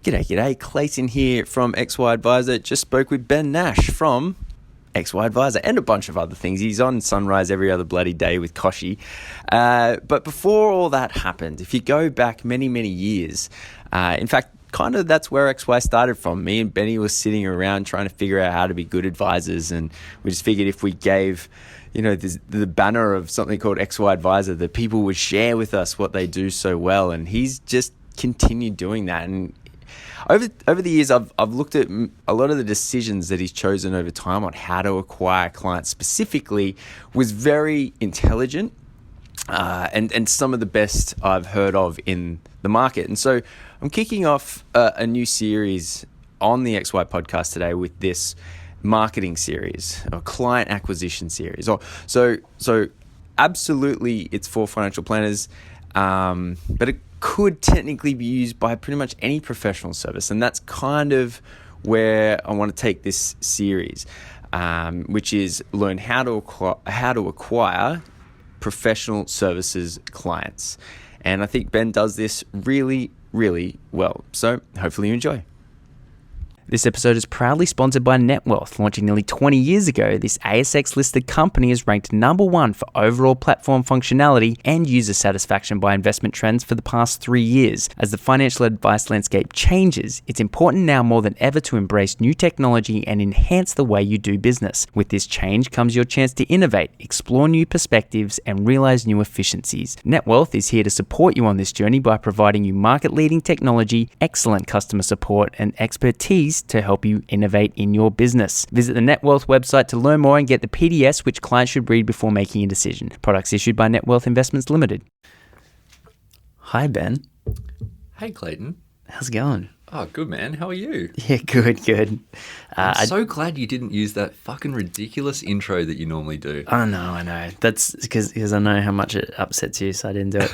G'day. Clayton here from XY Advisor. Just spoke with Ben Nash from XY Advisor and a bunch of other things. He's on Sunrise every other bloody day with Koshi. But before all that happened, if you go back many, many years, in fact, kind of that's where XY started from. Me and Benny were sitting around trying to figure out how to be good advisors, and we just figured if we gave the banner of something called XY Advisor, the people would share with us what they do so well. And he's just continued doing that. And over the years, I've looked at a lot of the decisions that he's chosen over time on how to acquire clients specifically was very intelligent and some of the best I've heard of in the market. And so I'm kicking off a new series on the XY podcast today with this marketing series or client acquisition series. So absolutely it's for financial planners, but it could technically be used by pretty much any professional service. And that's kind of where I want to take this series, which is learn how to acquire professional services clients. And I think Ben does this really, really well. So hopefully you enjoy. This episode is proudly sponsored by Netwealth. Launching nearly 20 years ago, this ASX-listed company is ranked number one for overall platform functionality and user satisfaction by Investment Trends for the past 3 years. As the financial advice landscape changes, it's important now more than ever to embrace new technology and enhance the way you do business. With this change comes your chance to innovate, explore new perspectives, and realize new efficiencies. Netwealth is here to support you on this journey by providing you market-leading technology, excellent customer support, and expertise to help you innovate in your business. Visit the Netwealth website to learn more and get the PDS which clients should read before making a decision. Products issued by Netwealth Investments Limited. Hi, Ben. Hey, Clayton. How's it going? Oh, good, man. How are you? Yeah, good. I'm so glad you didn't use that fucking ridiculous intro that you normally do. I know. That's because I know how much it upsets you, so I didn't do it.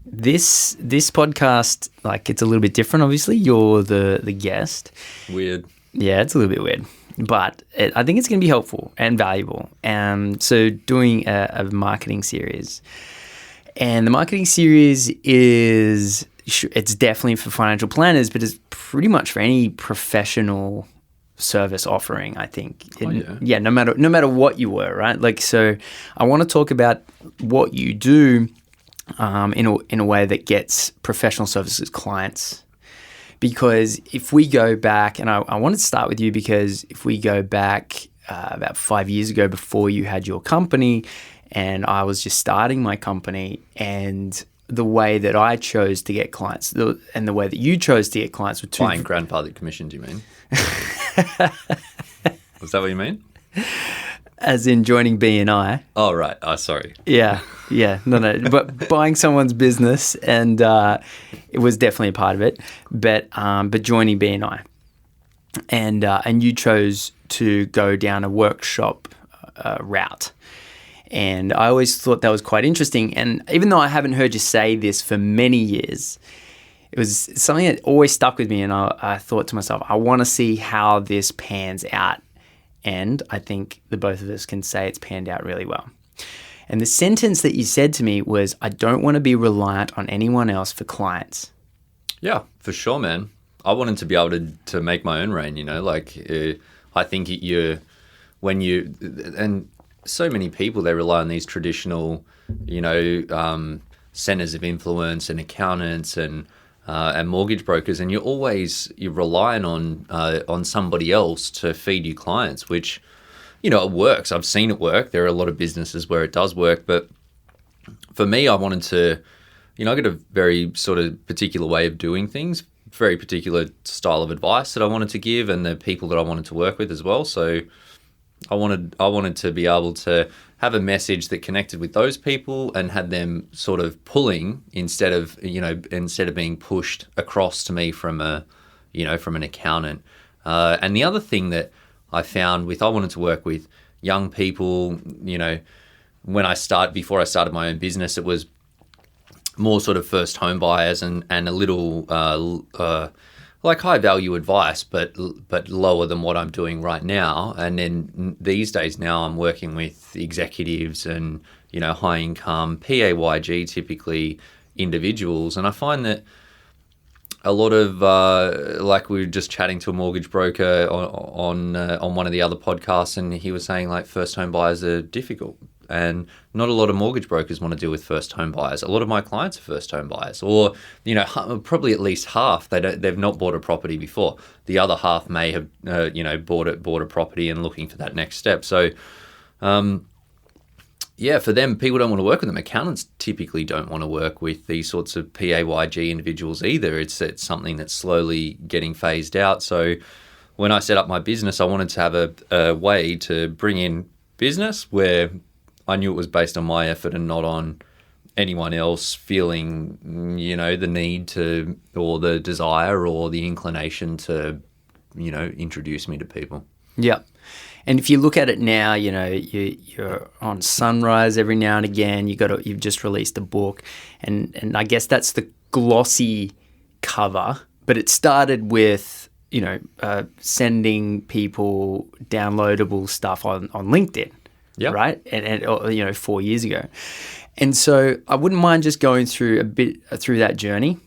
This podcast, like, it's a little bit different, obviously. You're the guest. Weird. Yeah, it's a little bit weird. But I think it's going to be helpful and valuable. So doing a marketing series. And the marketing series it's definitely for financial planners, but it's pretty much for any professional service offering, I think. Yeah, no matter what you were, right? Like, so I want to talk about what you do in a way that gets professional services clients. Because if we go back, and I wanted to start with you because if we go back about 5 years ago before you had your company, and I was just starting my company, and the way that I chose to get clients and the way that you chose to get clients were two... Buying grandfather commissions, you mean? Was that what you mean? As in joining BNI. Oh, right. Oh, sorry. Yeah. No. But buying someone's business, and it was definitely a part of it. But joining BNI, and you chose to go down a workshop route. And I always thought that was quite interesting. And even though I haven't heard you say this for many years, it was something that always stuck with me. And I thought to myself, I want to see how this pans out. And I think the both of us can say it's panned out really well. And the sentence that you said to me was, I don't want to be reliant on anyone else for clients. Yeah, for sure, man. I wanted to be able to make my own rain, I think and so many people, they rely on these traditional, centers of influence and accountants and mortgage brokers, and you're relying on somebody else to feed you clients, which, it works. I've seen it work. There are a lot of businesses where it does work, but for me, I wanted to, I got a very sort of particular way of doing things, very particular style of advice that I wanted to give, and the people that I wanted to work with as well. So I wanted to be able to have a message that connected with those people and had them sort of pulling instead of being pushed across to me from an accountant. And the other thing that I found I wanted to work with young people, before I started my own business, it was more sort of first home buyers and a little like high value advice, but lower than what I'm doing right now. And then these days now I'm working with executives and, high income, PAYG, typically individuals. And I find that a lot of like we were just chatting to a mortgage broker on one of the other podcasts, and he was saying like first home buyers are difficult, and not a lot of mortgage brokers want to deal with first home buyers. A lot of my clients are first home buyers, or probably at least half they've not bought a property before. The other half may have bought a property and looking for that next step. So. Yeah, for them, people don't want to work with them. Accountants typically don't want to work with these sorts of PAYG individuals either. It's something that's slowly getting phased out. So when I set up my business, I wanted to have a way to bring in business where I knew it was based on my effort and not on anyone else feeling, the need to, or the desire or the inclination to, introduce me to people. Yeah. And if you look at it now, you're on Sunrise every now and again. You've just released a book, and I guess that's the glossy cover. But it started with sending people downloadable stuff on LinkedIn, right? And 4 years ago, and so I wouldn't mind just going through a bit through that journey,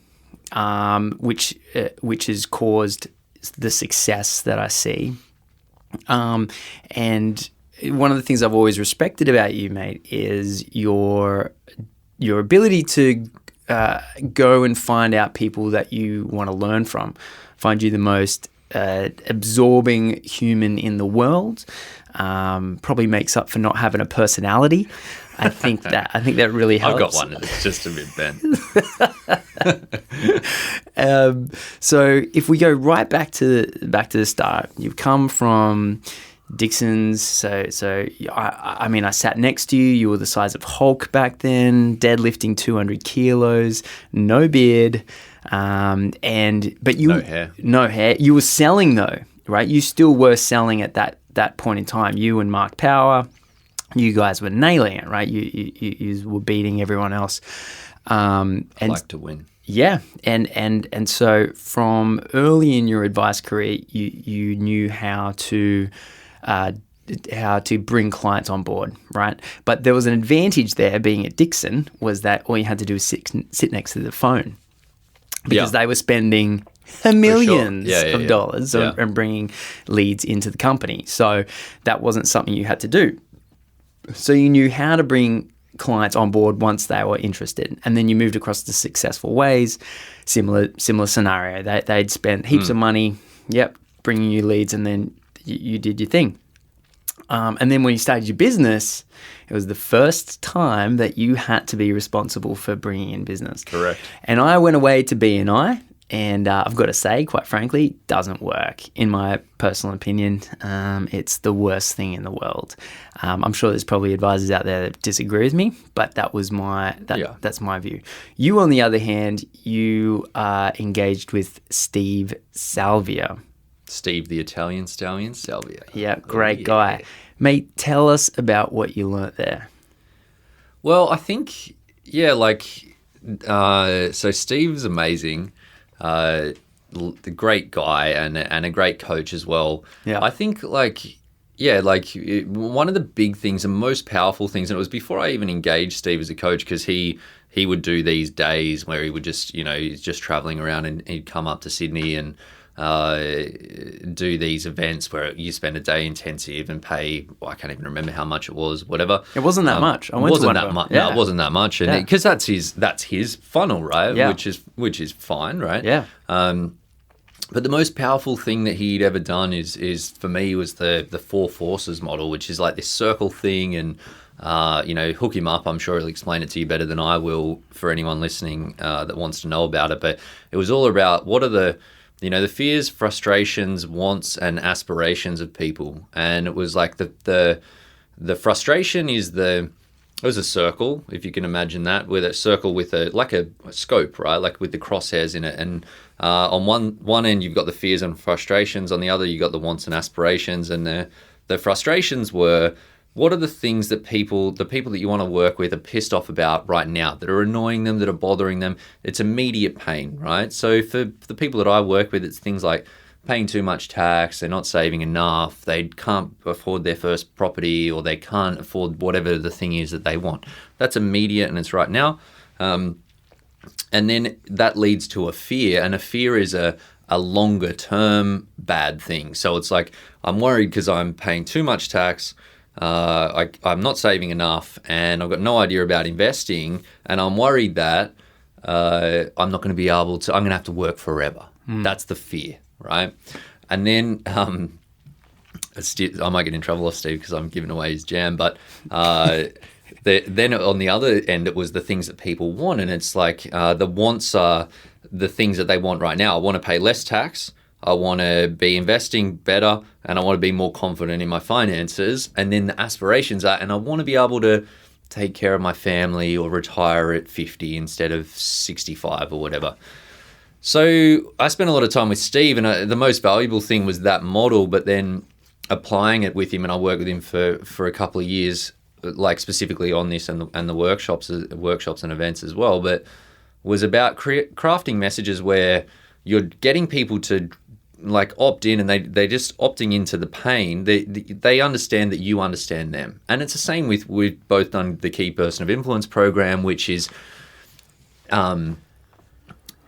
which has caused the success that I see. And one of the things I've always respected about you, mate, is your ability to go and find out people that you want to learn from, find you the most absorbing human in the world. Probably makes up for not having a personality. I think that really helps. I've got one. It's just a bit bent. So if we go right back to the start, you've come from Dixon's. So I sat next to you. You were the size of Hulk back then, deadlifting 200 kilos, no beard, but no hair. No hair. You were selling though, right? You still were selling at that point in time. You and Mark Power. You guys were nailing it, right? You were beating everyone else. I like to win. Yeah, and so from early in your advice career, you knew how to bring clients on board, right? But there was an advantage there, being at Dixon, was that all you had to do was sit next to the phone, because they were spending millions of dollars on bringing leads into the company. So that wasn't something you had to do. So you knew how to bring clients on board once they were interested, and then you moved across to Successful Ways. Similar scenario. They'd spent heaps of money, bringing you leads, and then you did your thing. And then when you started your business, it was the first time that you had to be responsible for bringing in business. Correct. And I went away to BNI. And I've got to say, quite frankly, doesn't work. In my personal opinion, it's the worst thing in the world. I'm sure there's probably advisors out there that disagree with me, but that's my view. You, on the other hand, you are engaged with Steve Salvia. Steve, the Italian stallion, Salvia. Yeah, great guy. Mate, tell us about what you learnt there. Well, I think, so Steve's amazing. The great guy and a great coach as well. Yeah. I think one of the big things, the most powerful things, and it was before I even engaged Steve as a coach, because he would do these days where he would just, he's just traveling around, and he'd come up to Sydney and do these events where you spend a day intensive and pay, I can't even remember how much it was, whatever. It wasn't that much. I went to one of them. No, it wasn't that much, and because that's his funnel, right? Yeah. Which is fine, right? Yeah. But the most powerful thing that he'd ever done is for me was the four forces model, which is like this circle thing, and hook him up. I'm sure he'll explain it to you better than I will for anyone listening that wants to know about it. But it was all about what are the fears, frustrations, wants, and aspirations of people. And it was like the frustration is it was a circle, if you can imagine that, with a circle with a scope, right? Like with the crosshairs in it. And on one end, you've got the fears and frustrations. On the other, you've got the wants and aspirations. And the frustrations were, what are the things that the people that you want to work with are pissed off about right now, that are annoying them, that are bothering them? It's immediate pain, right? So for the people that I work with, it's things like paying too much tax, they're not saving enough, they can't afford their first property, or they can't afford whatever the thing is that they want. That's immediate, and it's right now. And then that leads to a fear, and a fear is a longer term bad thing. So it's like, I'm worried because I'm paying too much tax, I'm not saving enough, and I've got no idea about investing, and I'm worried that I'm not going to be able to, I'm going to have to work forever. That's the fear, right? And then I might get in trouble off Steve because I'm giving away his jam, but then on the other end, it was the things that people want, and it's like the wants are the things that they want right now. I want to pay less tax, I want to be investing better, and I want to be more confident in my finances. And then the aspirations are, and I want to be able to take care of my family or retire at 50 instead of 65 or whatever. So I spent a lot of time with Steve, and the most valuable thing was that model, but then applying it with him, and I worked with him for a couple of years, like specifically on this and the workshops and events as well, but was about crafting messages where you're getting people to like opt in, and they're just opting into the pain. They understand that you understand them. And it's the same we've both done the Key Person of Influence program, which is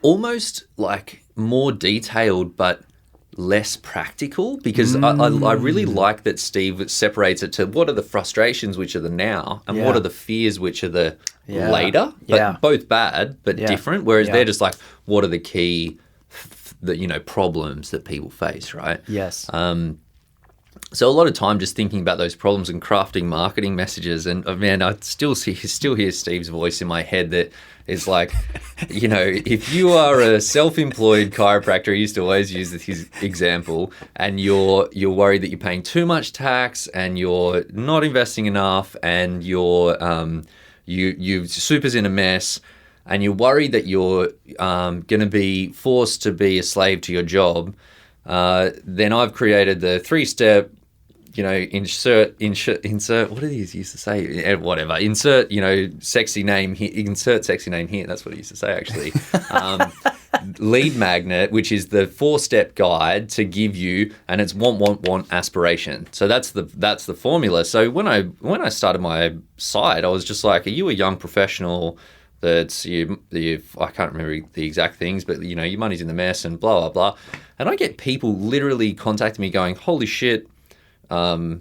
almost like more detailed but less practical, because I really like that Steve separates it to what are the frustrations, which are the now, and what are the fears, which are the later, but both bad but different. Whereas they're just like, what are the key problems that people face, right? Yes. So a lot of time just thinking about those problems and crafting marketing messages. And man, I still hear Steve's voice in my head that is like, if you are a self-employed chiropractor, he used to always use his example, and you're worried that you're paying too much tax and you're not investing enough, and your super's in a mess, and you're worried that you're going to be forced to be a slave to your job, then I've created the 3-step, insert, what did he used to say? Whatever, insert, sexy name here, insert sexy name here. That's what he used to say, actually. Lead magnet, which is the 4-step guide to give you, and it's want, aspiration. So that's the formula. So when I started my site, I was just like, are you a young professional that's I can't remember the exact things, but your money's in the mess and blah, blah, blah. And I get people literally contacting me going, holy shit, I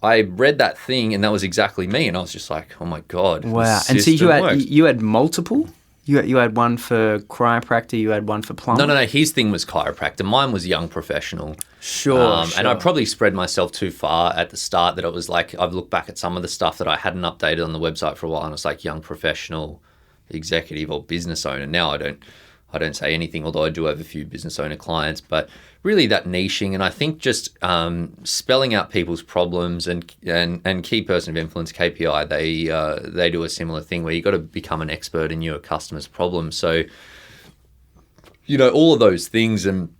read that thing and that was exactly me. And I was just like, oh my God. Wow. And so you had multiple? You had one for chiropractor, you had one for plumber? No. His thing was chiropractor. Mine was young professional. Sure. And I probably spread myself too far at the start, that it was like, I've looked back at some of the stuff that I hadn't updated on the website for a while, and it's like young professional, executive, or business owner. Now I don't say anything, although I do have a few business owner clients, but really that niching. And I think just spelling out people's problems, and Key Person of Influence, KPI, they do a similar thing where you got to become an expert in your customer's problems. So, all of those things, and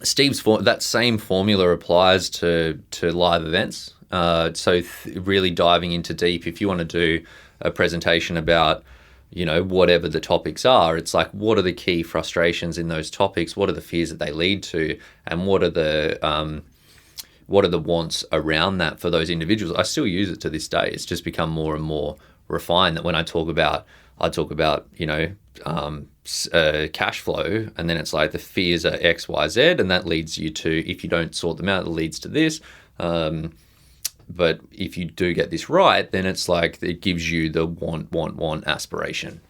Steve's that same formula applies to live events. So really diving into deep, if you want to do a presentation about whatever the topics are, it's like, what are the key frustrations in those topics? What are the fears that they lead to? And what are the wants around that for those individuals? I still use it to this day. It's just become more and more refined, that when I talk about cash flow, and then it's like the fears are X, Y, Z, and that leads you to, if you don't sort them out, it leads to this. But if you do get this right, then it's like it gives you the want aspiration.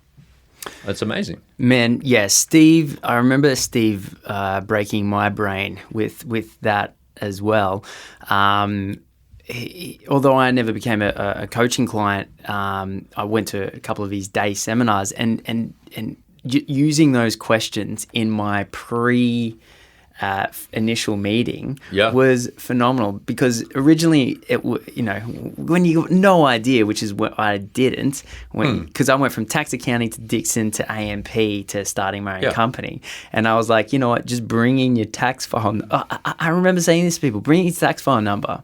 That's amazing. Man, yeah, Steve, I remember Steve breaking my brain with that as well. Although I never became a coaching client, I went to a couple of his day seminars, and using those questions in my initial meeting was phenomenal, because originally when you got no idea, which is what I didn't, because I went from tax accounting to Dixon to AMP to starting my own company, and I was like, you know what, just bring in your tax file. I remember saying this to people, bring in your tax file number,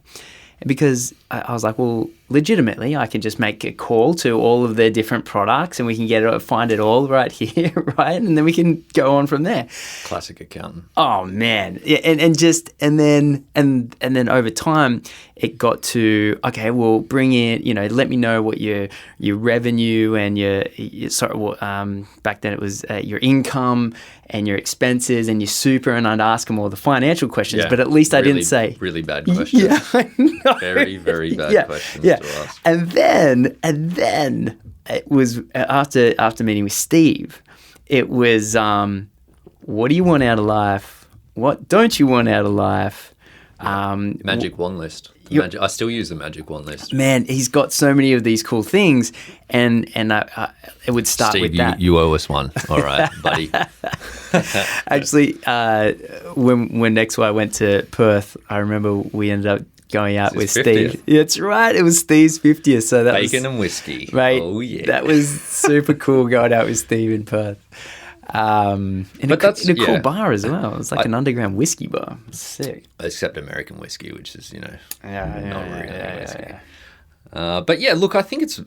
because I was like, well, legitimately, I can just make a call to all of their different products and we can find it all right here, right? And then we can go on from there. Classic accountant. Oh man. Yeah, and then over time it got to, okay, well, bring in, let me know what your revenue and back then it was your income and your expenses and your super, and I'd ask them all the financial questions, but at least I didn't say really bad questions. Yeah, I know. Very, very bad questions to ask. And then it was after meeting with Steve, it was what do you want out of life? What don't you want out of life? Magic wand list. I still use the magic wand list. Man, he's got so many of these cool things, and it would start Steve, with that. you owe us one. All right, buddy. Actually, when XY went to Perth, I remember we ended up going out with 50th. Steve. Yeah, that's right. It was Steve's 50th. So that Bacon was, and whiskey. Right. Oh, yeah. That was super cool going out with Steve in Perth. In a cool bar as well. It was like an underground whiskey bar. Sick. Except American whiskey, which is, not really whiskey. Yeah. But yeah, look, I think it's,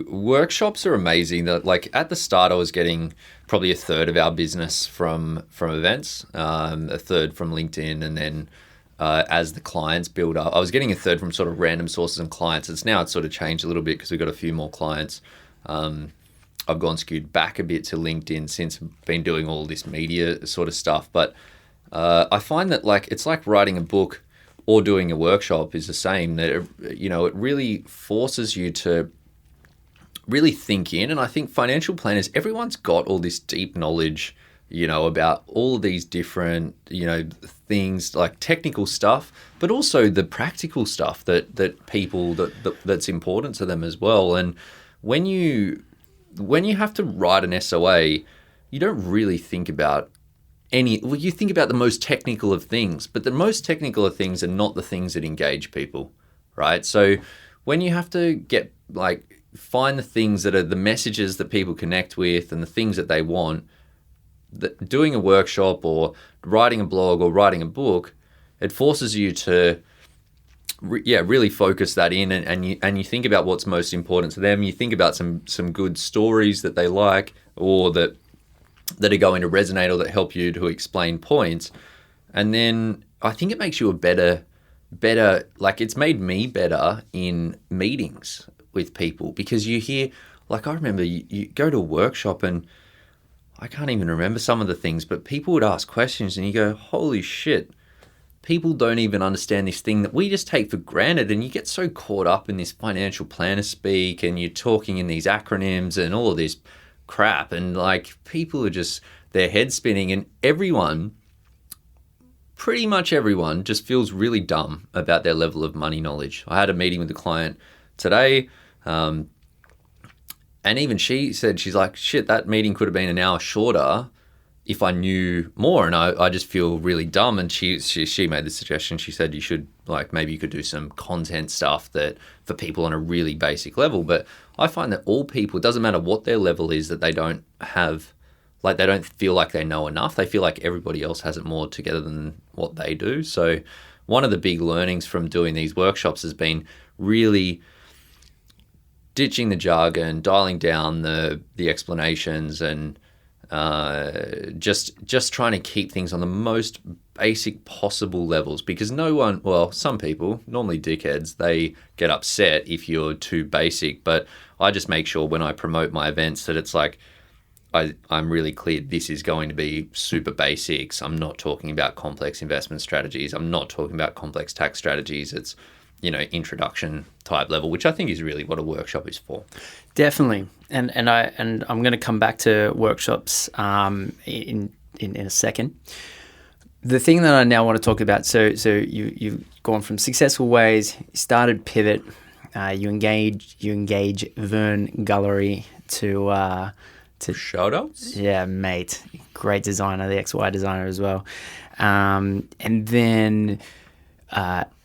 workshops are amazing. That like at the start, I was getting probably a third of our business from events, a third from LinkedIn, and then as the clients build up, I was getting a third from sort of random sources and clients. It's sort of changed a little bit because we've got a few more clients. I've gone skewed back a bit to LinkedIn since I've been doing all this media sort of stuff. But I find that it's like writing a book or doing a workshop is the same, that, it really forces you to really think in. And I think financial planners, everyone's got all this deep knowledge, about all of these different, things like technical stuff, but also the practical stuff that people, that's important to them as well. And when you have to write an SOA, you don't really think about you think about the most technical of things, but the most technical of things are not the things that engage people, right? So when you have to find the things that are the messages that people connect with and the things that they want, doing a workshop or writing a blog or writing a book, it forces you to really focus that in, and you think about what's most important to them. You think about some good stories that they like, or that are going to resonate, or that help you to explain points. And then I think it makes you a better, it's made me better in meetings with people, because you hear, I remember you go to a workshop and I can't even remember some of the things, but people would ask questions and you go, holy shit, people don't even understand this thing that we just take for granted. And you get so caught up in this financial planner speak, and you're talking in these acronyms and all of this crap, and people are just, their head spinning, and pretty much everyone just feels really dumb about their level of money knowledge. I had a meeting with a client today, and even she said, she's like, shit, that meeting could have been an hour shorter if I knew more, and I just feel really dumb. And she made the suggestion. She said you should, maybe you could do some content stuff that for people on a really basic level. But I find that all people, it doesn't matter what their level is, that they don't have, they don't feel like they know enough. They feel like everybody else has it more together than what they do. So one of the big learnings from doing these workshops has been really ditching the jargon, dialing down the explanations, and just trying to keep things on the most basic possible levels, because some people, normally dickheads, they get upset if you're too basic. But I just make sure when I promote my events that it's I'm really clear this is going to be super basics. I'm not talking about complex investment strategies. I'm not talking about complex tax strategies. It's introduction type level, which I think is really what a workshop is for. Definitely. And I'm going to come back to workshops in a second. The thing that I now want to talk about, so you've gone from successful ways, you started Pivot, you engage Vern Gullery to shout outs. Yeah, mate, great designer, the XY designer as well, and then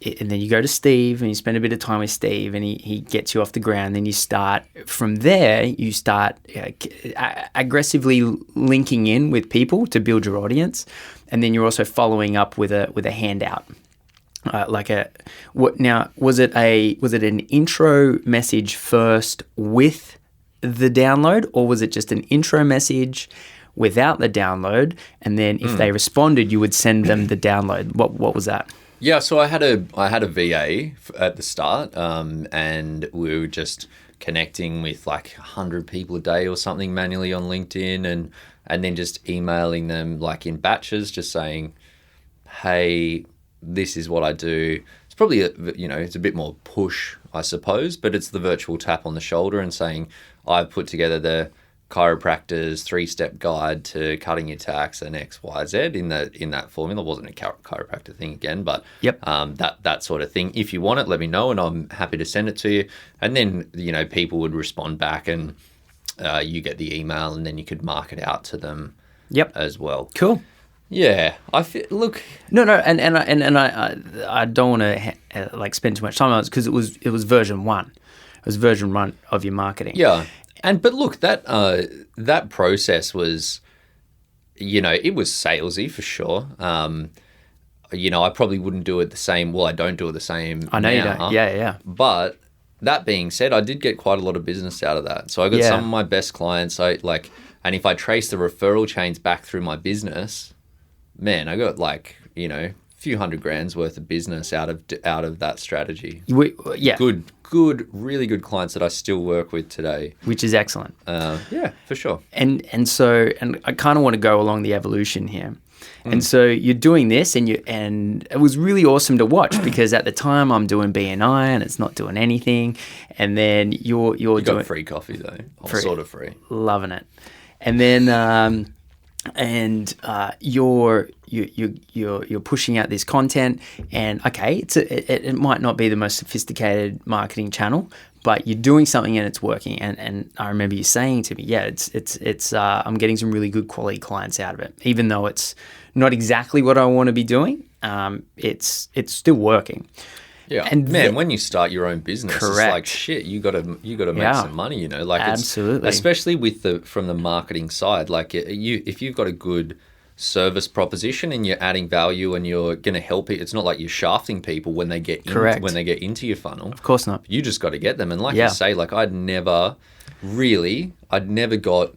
you go to Steve and you spend a bit of time with Steve, and he gets you off the ground. Then you start from there. You start aggressively linking in with people to build your audience, and then you're also following up with a handout. was it an intro message first with the download, or was it just an intro message without the download, and then if they responded, you would send them the download? What was that? Yeah, so I had a VA at the start, and we were just connecting with like 100 people a day or something manually on LinkedIn, and then just emailing them like in batches, just saying, hey, this is what I do. It's probably it's a bit more push, I suppose, but it's the virtual tap on the shoulder and saying, I've put together the chiropractor's 3-step guide to cutting your tax and X, Y, Z in that formula. It wasn't a chiropractor thing again, but that sort of thing. If you want it, let me know, and I'm happy to send it to you. And then people would respond back, and you get the email, and then you could mark it out to them. As well. Cool. Yeah, look. No, and I don't want to spend too much time on it because it was version 1. It was version 1 of your marketing. Yeah. But look, that process was, it was salesy for sure. I probably wouldn't do it the same. Well, I don't do it the same. I know now, you don't. Yeah. But that being said, I did get quite a lot of business out of that. So I got some of my best clients. And if I trace the referral chains back through my business, man, I got a few $100,000 worth of business out of that strategy. Good, really good clients that I still work with today, which is excellent. Yeah, for sure. And I kind of want to go along the evolution here. And so you're doing this, and it was really awesome to watch because at the time I'm doing BNI and it's not doing anything, and then you doing got free coffee though, sort of free, loving it, and then you're pushing out this content, and okay, it might not be the most sophisticated marketing channel, but you're doing something and it's working. And I remember you saying to me, it's I'm getting some really good quality clients out of it, even though it's not exactly what I want to be doing. It's still working. Yeah, and when you start your own business, it's like shit. You got to make some money. Absolutely, especially from the marketing side. Like if you've got a good service proposition and you're adding value and you're going to help it, it's not like you're shafting people when they get into your funnel. Of course not. You just got to get them. And you say, I'd never got.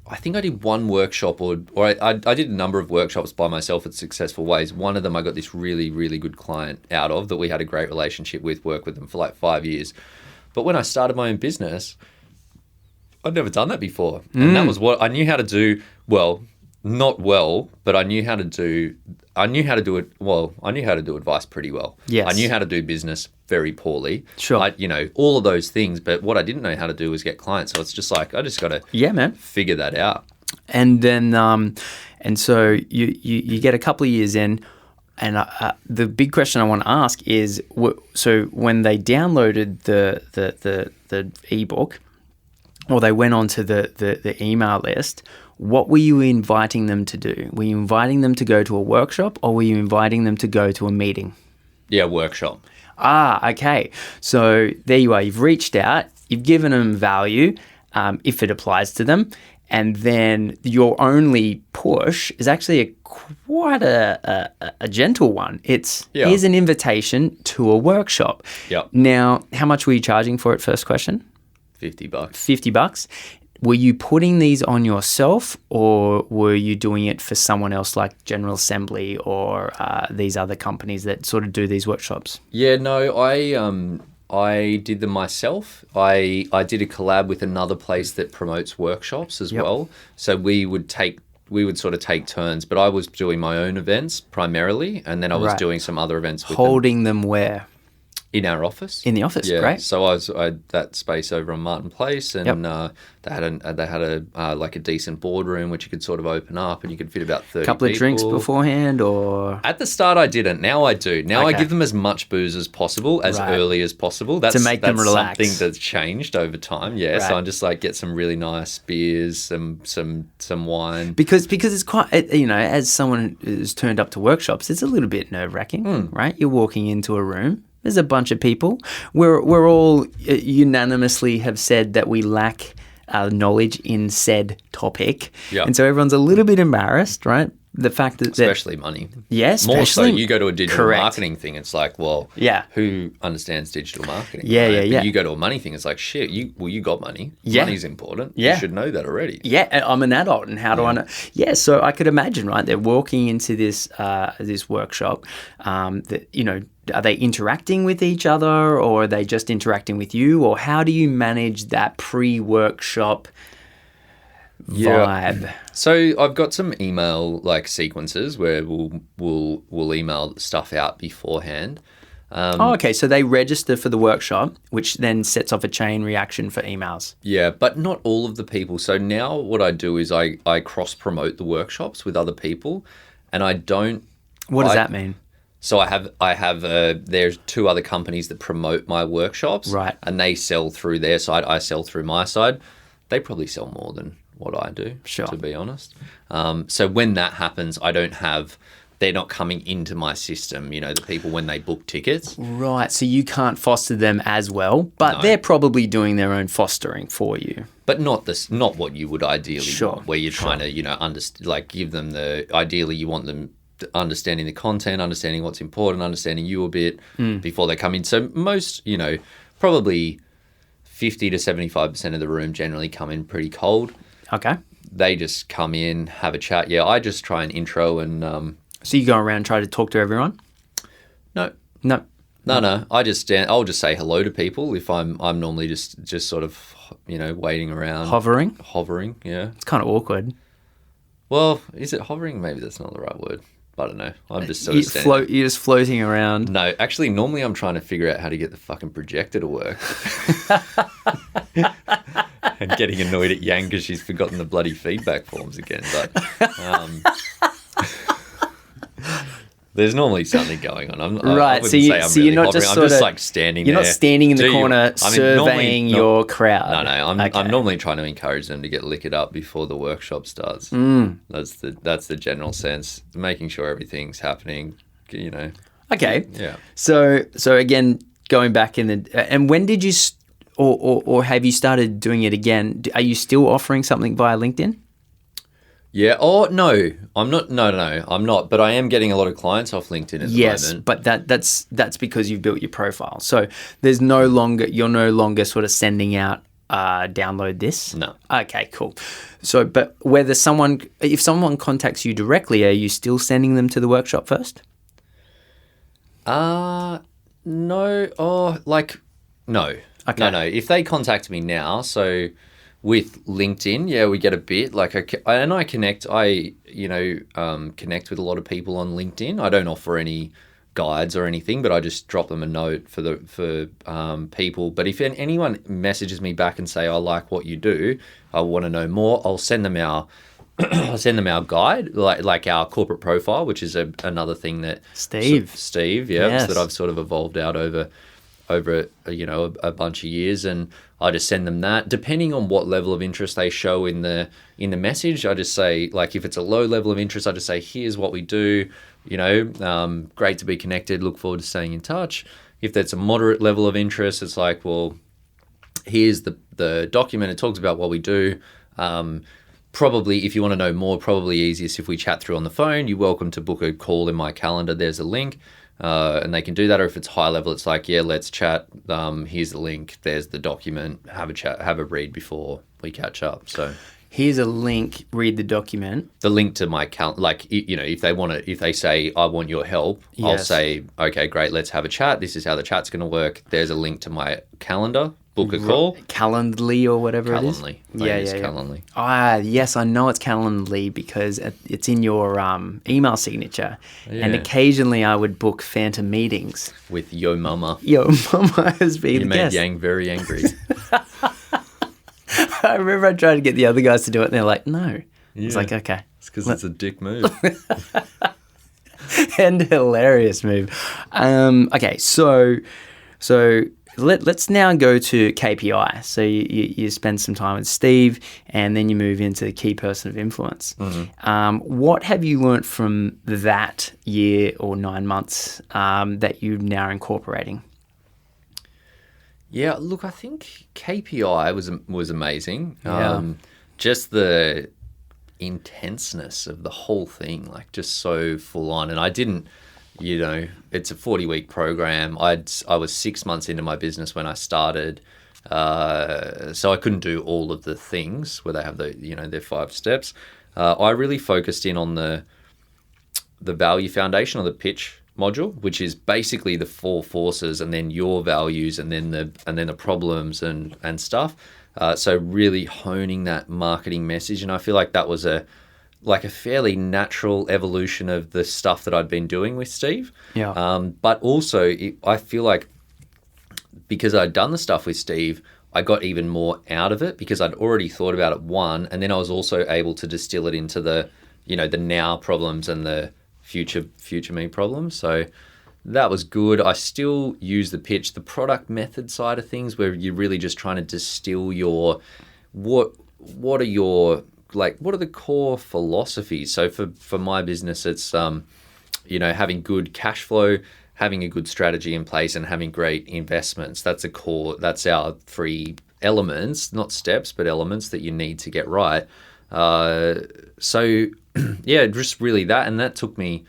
I think I did one workshop or I did a number of workshops by myself at Successful Ways. One of them I got this really, really good client out of that we had a great relationship with, worked with them for 5 years. But when I started my own business, I'd never done that before. And that was what I knew how to do. Well, not well, but I knew how to do it. Well, I knew how to do advice pretty well. Yes. I knew how to do business very poorly. Sure. All of those things. But what I didn't know how to do was get clients. So it's just I just got to figure that out. And then, and so you get a couple of years in, and the big question I want to ask is, so when they downloaded the ebook, or they went onto the email list, what were you inviting them to do? Were you inviting them to go to a workshop, or were you inviting them to go to a meeting? Yeah, workshop. Okay. So there you are. You've reached out. You've given them value, if it applies to them. And then your only push is actually quite a gentle one. Here's an invitation to a workshop. Yep. Now, how much were you charging for it? First question. $50. $50. Were you putting these on yourself, or were you doing it for someone else like General Assembly or these other companies that sort of do these workshops? Yeah, no, I did them myself. I did a collab with another place that promotes workshops as well. So we would sort of take turns, but I was doing my own events primarily, and then I was doing some other events with holding them where? In our office. In the office, yeah. Great. So I had that space over on Martin Place, and they had a decent boardroom which you could sort of open up, and you could fit about 30 couple people. Of drinks beforehand, or at the start I didn't. Now I do. Now I give them as much booze as possible, as early as possible. That's to make them relax. Something that's changed over time. Yeah. Right. So I'm just get some really nice beers, some wine. Because it's quite as someone who's turned up to workshops, it's a little bit nerve-wracking, right? You're walking into a room. There's a bunch of people. We're all unanimously have said that we lack knowledge in said topic. Yep. And so everyone's a little bit embarrassed, right? the fact that especially money. Yeah, More so, especially- you go to a digital Correct. marketing thing, it's like, well, Yeah. who understands digital marketing? Yeah, yeah, But yeah. you go to a money thing, it's like, shit, you got money. Yeah. Money's important. Yeah. You should know that already. Yeah, I'm an adult, and how do I know? Yeah, so I could imagine, right? They're walking into this this workshop. That are they interacting with each other, or are they just interacting with you, or how do you manage that pre-workshop vibe? So I've got some email like sequences where we'll email stuff out beforehand. Okay, so they register for the workshop, which then sets off a chain reaction for emails. Yeah, but not all of the people. So now what I do is I cross promote the workshops with other people, and I don't. What does that mean? So I have there's 2 other companies that promote my workshops, Right. And they sell through their side. I sell through my side. They probably sell more than what I do, Sure. to be honest. So when that happens, they're not coming into my system. The people when they book tickets. Right, so you can't foster them as well, but No. they're probably doing their own fostering for you. But not what you would ideally Sure, want, where you're trying to, give them ideally you want them understanding the content, understanding what's important, understanding you a bit before they come in. So most, probably 50 to 75% of the room generally come in pretty cold. Okay. They just come in, have a chat. Yeah, I just try and intro and So you go around and try to talk to everyone? no. No. I'll just say hello to people if I'm normally just sort of waiting around. Hovering, yeah. It's kind of awkward. Well, is it hovering? Maybe that's not the right word. I don't know. I'm just sort of standing. You're just floating around. No, actually, normally I'm trying to figure out how to get the fucking projector to work. And getting annoyed at Yang because she's forgotten the bloody feedback forms again. But there's normally something going on. Right, so you're not just I'm just like standing there. You're not standing in the corner surveying your crowd. No, I'm normally trying to encourage them to get liquored up before the workshop starts. That's the general sense, making sure everything's happening. Okay. Yeah. So again, going back and when did you or have you started doing it again? Are you still offering something via LinkedIn? Yeah. Oh no, I'm not. No, I'm not. But I am getting a lot of clients off LinkedIn at the moment. But that's because you've built your profile. So you're no longer sort of sending out download this. No. Okay, cool. So, but if someone contacts you directly, are you still sending them to the workshop first? No. Oh, no. Okay. No. If they contact me now, so with LinkedIn, yeah, we get a bit and I connect. Connect with a lot of people on LinkedIn. I don't offer any guides or anything, but I just drop them a note for people. But if anyone messages me back and say I like what you do, I want to know more, I'll send them our guide, like our corporate profile, which is another thing that Steve, yes. that I've sort of evolved out over a bunch of years, and I just send them that. Depending on what level of interest they show in the message, I just say, like, if it's a low level of interest, I just say, here's what we do. Great to be connected. Look forward to staying in touch. If that's a moderate level of interest, it's like, well, here's the document. It talks about what we do. Probably, if you want to know more, probably easiest if we chat through on the phone. You're welcome to book a call in my calendar. There's a link, and they can do that. Or if it's high level, it's like, yeah, let's chat. Here's the link. There's the document. Have a chat. Have a read before we catch up. So here's a link. Read the document. The link to my calendar. Like, if they say I want your help, yes. I'll say, okay, great. Let's have a chat. This is how the chat's going to work. There's a link to my calendar. Book a call. Calendly or whatever Calendly. it is. Yeah. Calendly. Yes, I know it's Calendly because it's in your email signature. Yeah. And occasionally I would book phantom meetings. With Yo Mama. Yo Mama has been the guest. You made Yang very angry. I remember I tried to get the other guys to do it and they're like, no. Yeah. It's like, okay. It's because it's a dick move. And hilarious move. Okay, so let's now go to KPI. So you spend some time with Steve, and then you move into the key person of influence. Mm-hmm. What have you learnt from that year or 9 months that you're now incorporating? Yeah, look, I think KPI was amazing. Yeah. Just the intenseness of the whole thing, like just so full on. And I didn't, it's a 40-week program. I was 6 months into my business when I started. So I couldn't do all of the things where they have their 5 steps. I really focused in on the value foundation or the pitch module, which is basically the 4 forces and then your values and then the problems and stuff. So really honing that marketing message. And I feel like that was a fairly natural evolution of the stuff that I'd been doing with Steve. Yeah. But also I feel like because I'd done the stuff with Steve, I got even more out of it because I'd already thought about it, and then I was also able to distill it into the now problems and the future me problems. So that was good. I still use the pitch, the product method side of things, where you're really just trying to distill your what are the core philosophies. So for my business, it's having good cash flow, having a good strategy in place, and having great investments. That's a core. That's our 3 elements, not steps, but elements that you need to get right. So yeah, just really that, and that took me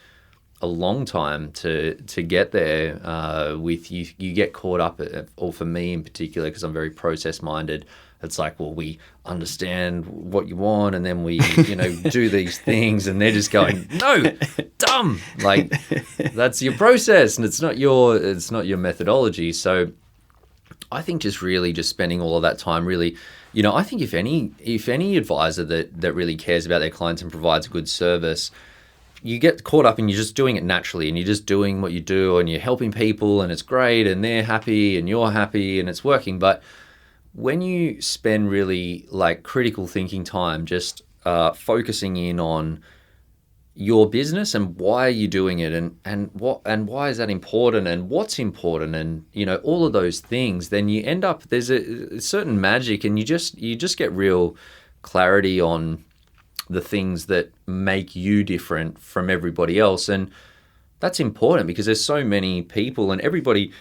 a long time to get there. With you get caught up, or for me in particular, because I'm very process minded. It's like, well, we understand what you want, and then we, do these things, and they're just going, no, dumb. Like, that's your process, and it's not your methodology. So, I think just spending all of that time, really, I think if any advisor that really cares about their clients and provides a good service, you get caught up and you're just doing it naturally, and you're just doing what you do, and you're helping people, and it's great, and they're happy, and you're happy, and it's working, but when you spend really critical thinking time, just focusing in on your business and why are you doing it, and why is that important, and what's important, and all of those things, then you end up, there's a certain magic, and you just get real clarity on the things that make you different from everybody else. And that's important because there's so many people, and everybody's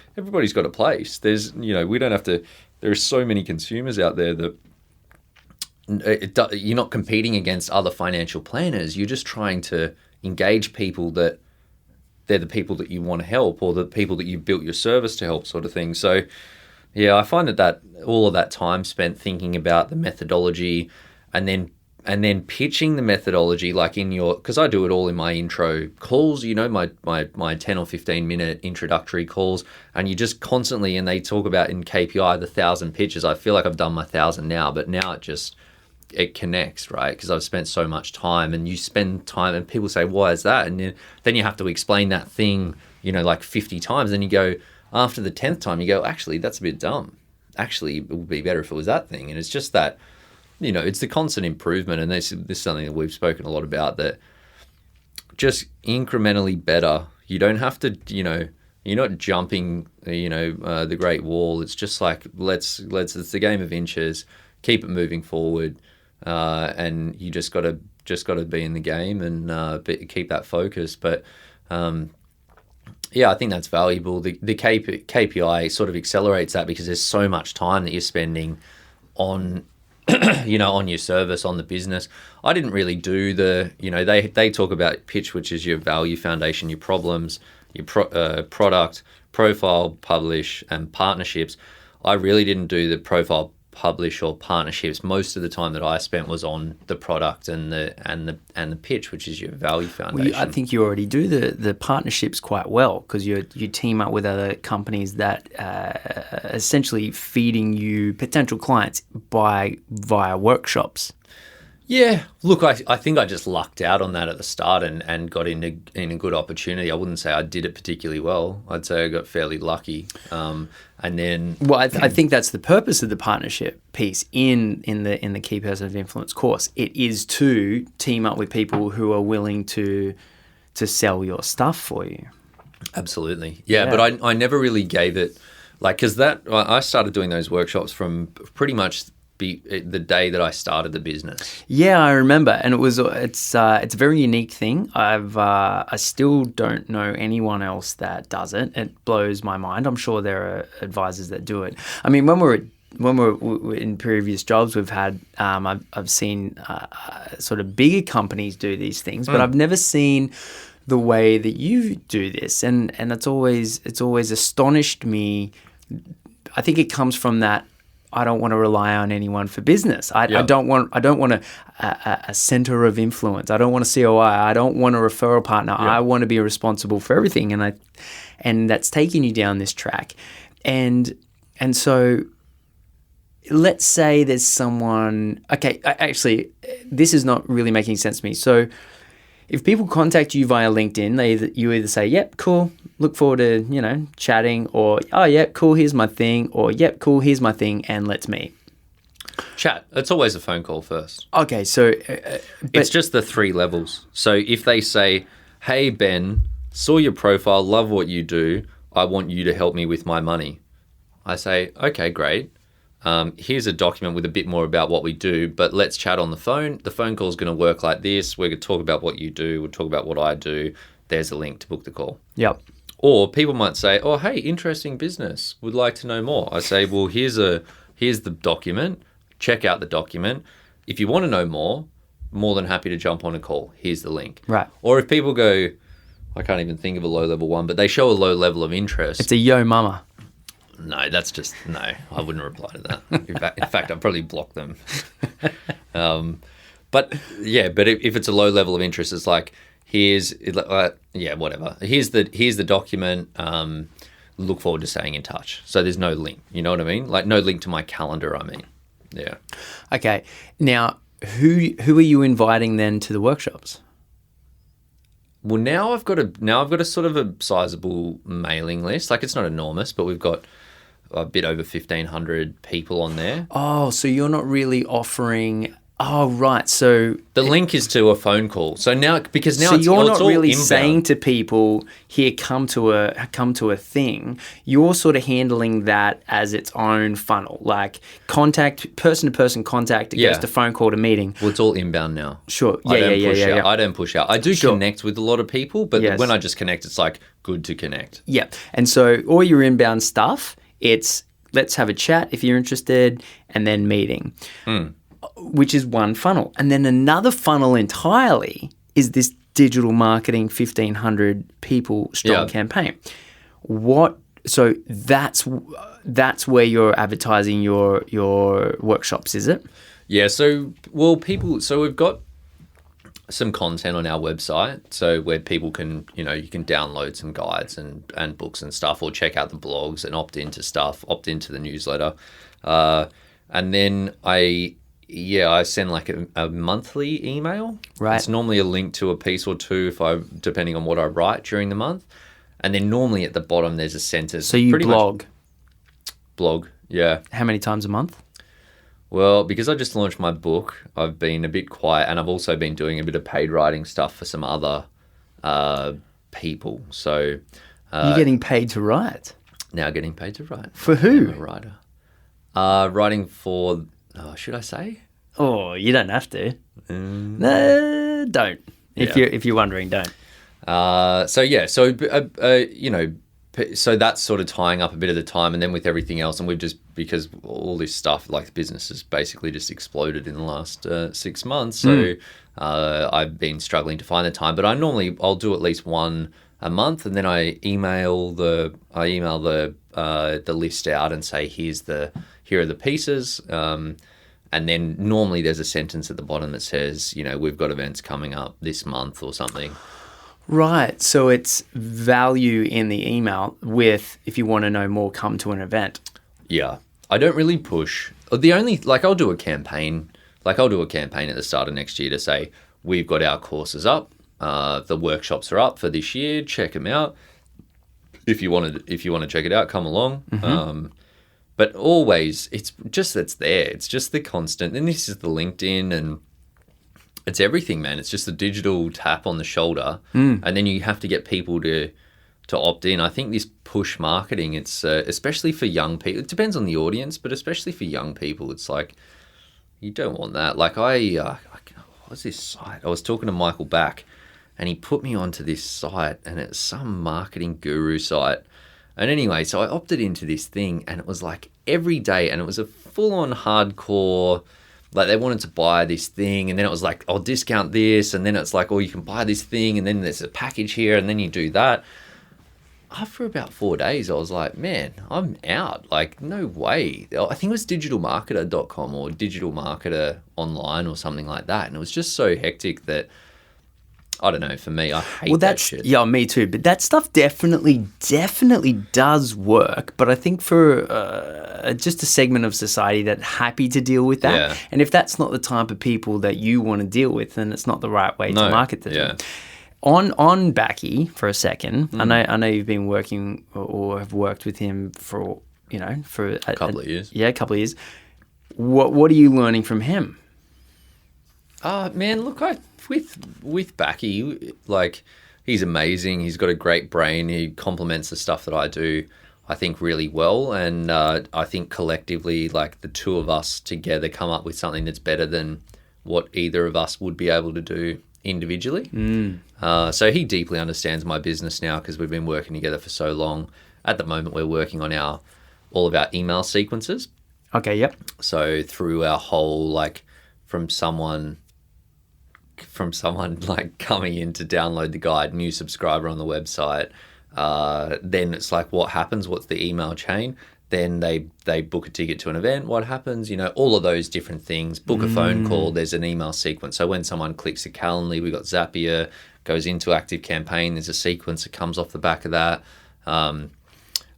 got a place. There's we don't have to. There are so many consumers out there that you're not competing against other financial planners. You're just trying to engage people that they're the people that you want to help, or the people that you've built your service to help, sort of thing. So, yeah, I find that all of that time spent thinking about the methodology, and then pitching the methodology, because I do it all in my intro calls, my 10 or 15 minute introductory calls, and you just constantly, and they talk about in KPI, the 1,000 pitches. I feel like I've done my 1,000 now, but now it connects, right? Because I've spent so much time, and you spend time, and people say, why is that? And then you have to explain that thing, 50 times. Then you go, after the 10th time, you go, actually, that's a bit dumb. Actually, it would be better if it was that thing. And it's just that, it's the constant improvement, and this is something that we've spoken a lot about, that just incrementally better. You don't have to, you're not jumping, the Great Wall. It's just like, it's the game of inches, keep it moving forward, and you just got to be in the game and keep that focus. But yeah, I think that's valuable. The KPI sort of accelerates that because there's so much time that you're spending on on your service, on the business. I didn't really do they talk about pitch, which is your value foundation, your problems, your product, profile, publish, and partnerships. I really didn't do the profile, publish, or partnerships. Most of the time that I spent was on the product and the pitch, which is your value foundation. Well, I think you already do the partnerships quite well, because you team up with other companies that essentially feeding you potential clients via workshops. Yeah, look, I think I just lucked out on that at the start and got in a good opportunity. I wouldn't say I did it particularly well. I'd say I got fairly lucky. And then, well, I think that's the purpose of the partnership piece in the Key Person of Influence course. It is to team up with people who are willing to sell your stuff for you. Absolutely, yeah. But I never really gave it because I started doing those workshops from pretty much the day that I started the business. Yeah, I remember, and it's a very unique thing. I still don't know anyone else that does it. It blows my mind. I'm sure there are advisors that do it. I mean, when we're at when we're in previous jobs we've had, I've seen sort of bigger companies do these things, but I've never seen the way that you do this, and it's always astonished me. I think it comes from that. I don't want to rely on anyone for business. I don't want a center of influence. I don't want a COI. I don't want a referral partner. I want to be responsible for everything, and that's taking you down this track, and so let's say there's someone. Okay, actually, this is not really making sense to me. So if people contact you via LinkedIn, you either say, "Yep, cool, look forward to chatting," or "Oh, yep, cool, here's my thing," or "Yep, cool, here's my thing, and let's meet." Chat. It's always a phone call first. Okay, so It's just the 3 levels. So if they say, "Hey Ben, saw your profile, love what you do. I want you to help me with my money," I say, "Okay, great. Here's a document with a bit more about what we do, but let's chat on the phone. The phone call is going to work like this. We're going to talk about what you do. We'll talk about what I do. There's a link to book the call." Yep. Or people might say, "Oh, hey, interesting business. Would like to know more." I say, "Well, here's the document. Check out the document. If you want to know more than happy to jump on a call. Here's the link." Right. Or if people go, I can't even think of a low-level one, but they show a low level of interest. It's a yo mama. No, I wouldn't reply to that. In fact, I'd probably block them. But if it's a low level of interest, it's like, whatever. Here's the document. Look forward to staying in touch. So there's no link. You know what I mean? Like no link to my calendar. I mean, yeah. Okay. Now, who are you inviting then to the workshops? Well, now I've got a sort of a sizable mailing list. Like it's not enormous, but we've got a bit over 1,500 people on there. Oh, so you're not really offering. Oh, right. So the link is to a phone call. So now it's you're not all really inbound. saying to people, "Here, come to a thing." You're sort of handling that as its own funnel, like contact, person to person contact. It goes to phone call to meeting. Well, it's all inbound now. Sure. Yeah. I don't push out. I do connect with a lot of people, but when I just connect, it's like good to connect. Yeah. And so all your inbound stuff, it's let's have a chat if you're interested, and then meeting. Which is one funnel. And then another funnel entirely is this digital marketing 1,500 people strong campaign. So that's where you're advertising your workshops, is it? Yeah, so we've got some content on our website, so where people can, you can download some guides and books and stuff, or check out the blogs and opt into the newsletter. And then I send like a monthly email. Right. It's normally a link to a piece or two depending on what I write during the month. And then normally at the bottom there's a sentence. So you blog? Blog, yeah. How many times a month? Well, because I just launched my book, I've been a bit quiet, and I've also been doing a bit of paid writing stuff for some other people. So you're getting paid to write? Now getting paid to write. For who? I'm a writer. Writing for... Oh, should I say? Oh, you don't have to. No, don't. If you're wondering, don't. So that's sort of tying up a bit of the time, and then with everything else, and we've just, because all this stuff, like the business has basically just exploded in the last 6 months. So I've been struggling to find the time, but I'll do at least one a month, and then I email the list out and say, here are the pieces. And then normally there's a sentence at the bottom that says, we've got events coming up this month or something. Right. So it's value in the email with, if you want to know more, come to an event. Yeah. I don't really push. I'll do a campaign. I'll do a campaign at the start of next year to say, we've got our courses up. The workshops are up for this year. Check them out. If you want to check it out, come along. Mm-hmm. But always, it's there. It's just the constant. And this is the LinkedIn, and it's everything, man. It's just a digital tap on the shoulder. And then you have to get people to opt in. I think this push marketing, it's especially for young people. It depends on the audience, but especially for young people, it's like, you don't want that. Like what's this site? I was talking to Michael Back, and he put me onto this site, and it's some marketing guru site. And anyway, so I opted into this thing, and it was like every day, and it was a full-on hardcore. Like they wanted to buy this thing, and then it was like, I'll discount this, and then it's like, oh, you can buy this thing, and then there's a package here, and then you do that. After about 4 days, I was like, man, I'm out. Like, no way. I think it was digitalmarketer.com or Digital Marketer Online or something like that. And it was just so hectic that, I don't know, for me, I hate that shit. Yeah, me too. But that stuff definitely does work. But I think for just a segment of society that's happy to deal with that. Yeah. And if that's not the type of people that you want to deal with, then it's not the right way to market to them. On Backy for a second, I know you've been working or have worked with him for a couple of years. Yeah, a couple of years. What are you learning from him? Man, look, with Backy, like he's amazing. He's got a great brain. He complements the stuff that I do, I think, really well. And I think collectively, like the two of us together come up with something that's better than what either of us would be able to do individually. So he deeply understands my business now because we've been working together for so long. At the moment, we're working on all of our email sequences. Okay, yep. So through our whole, like, from someone like coming in to download the guide, new subscriber on the website, then it's like, what happens? What's the email chain? Then they book a ticket to an event. What happens? All of those different things. Book a phone call. There's an email sequence. So when someone clicks a Calendly, we got Zapier, goes into Active Campaign. There's a sequence that comes off the back of that.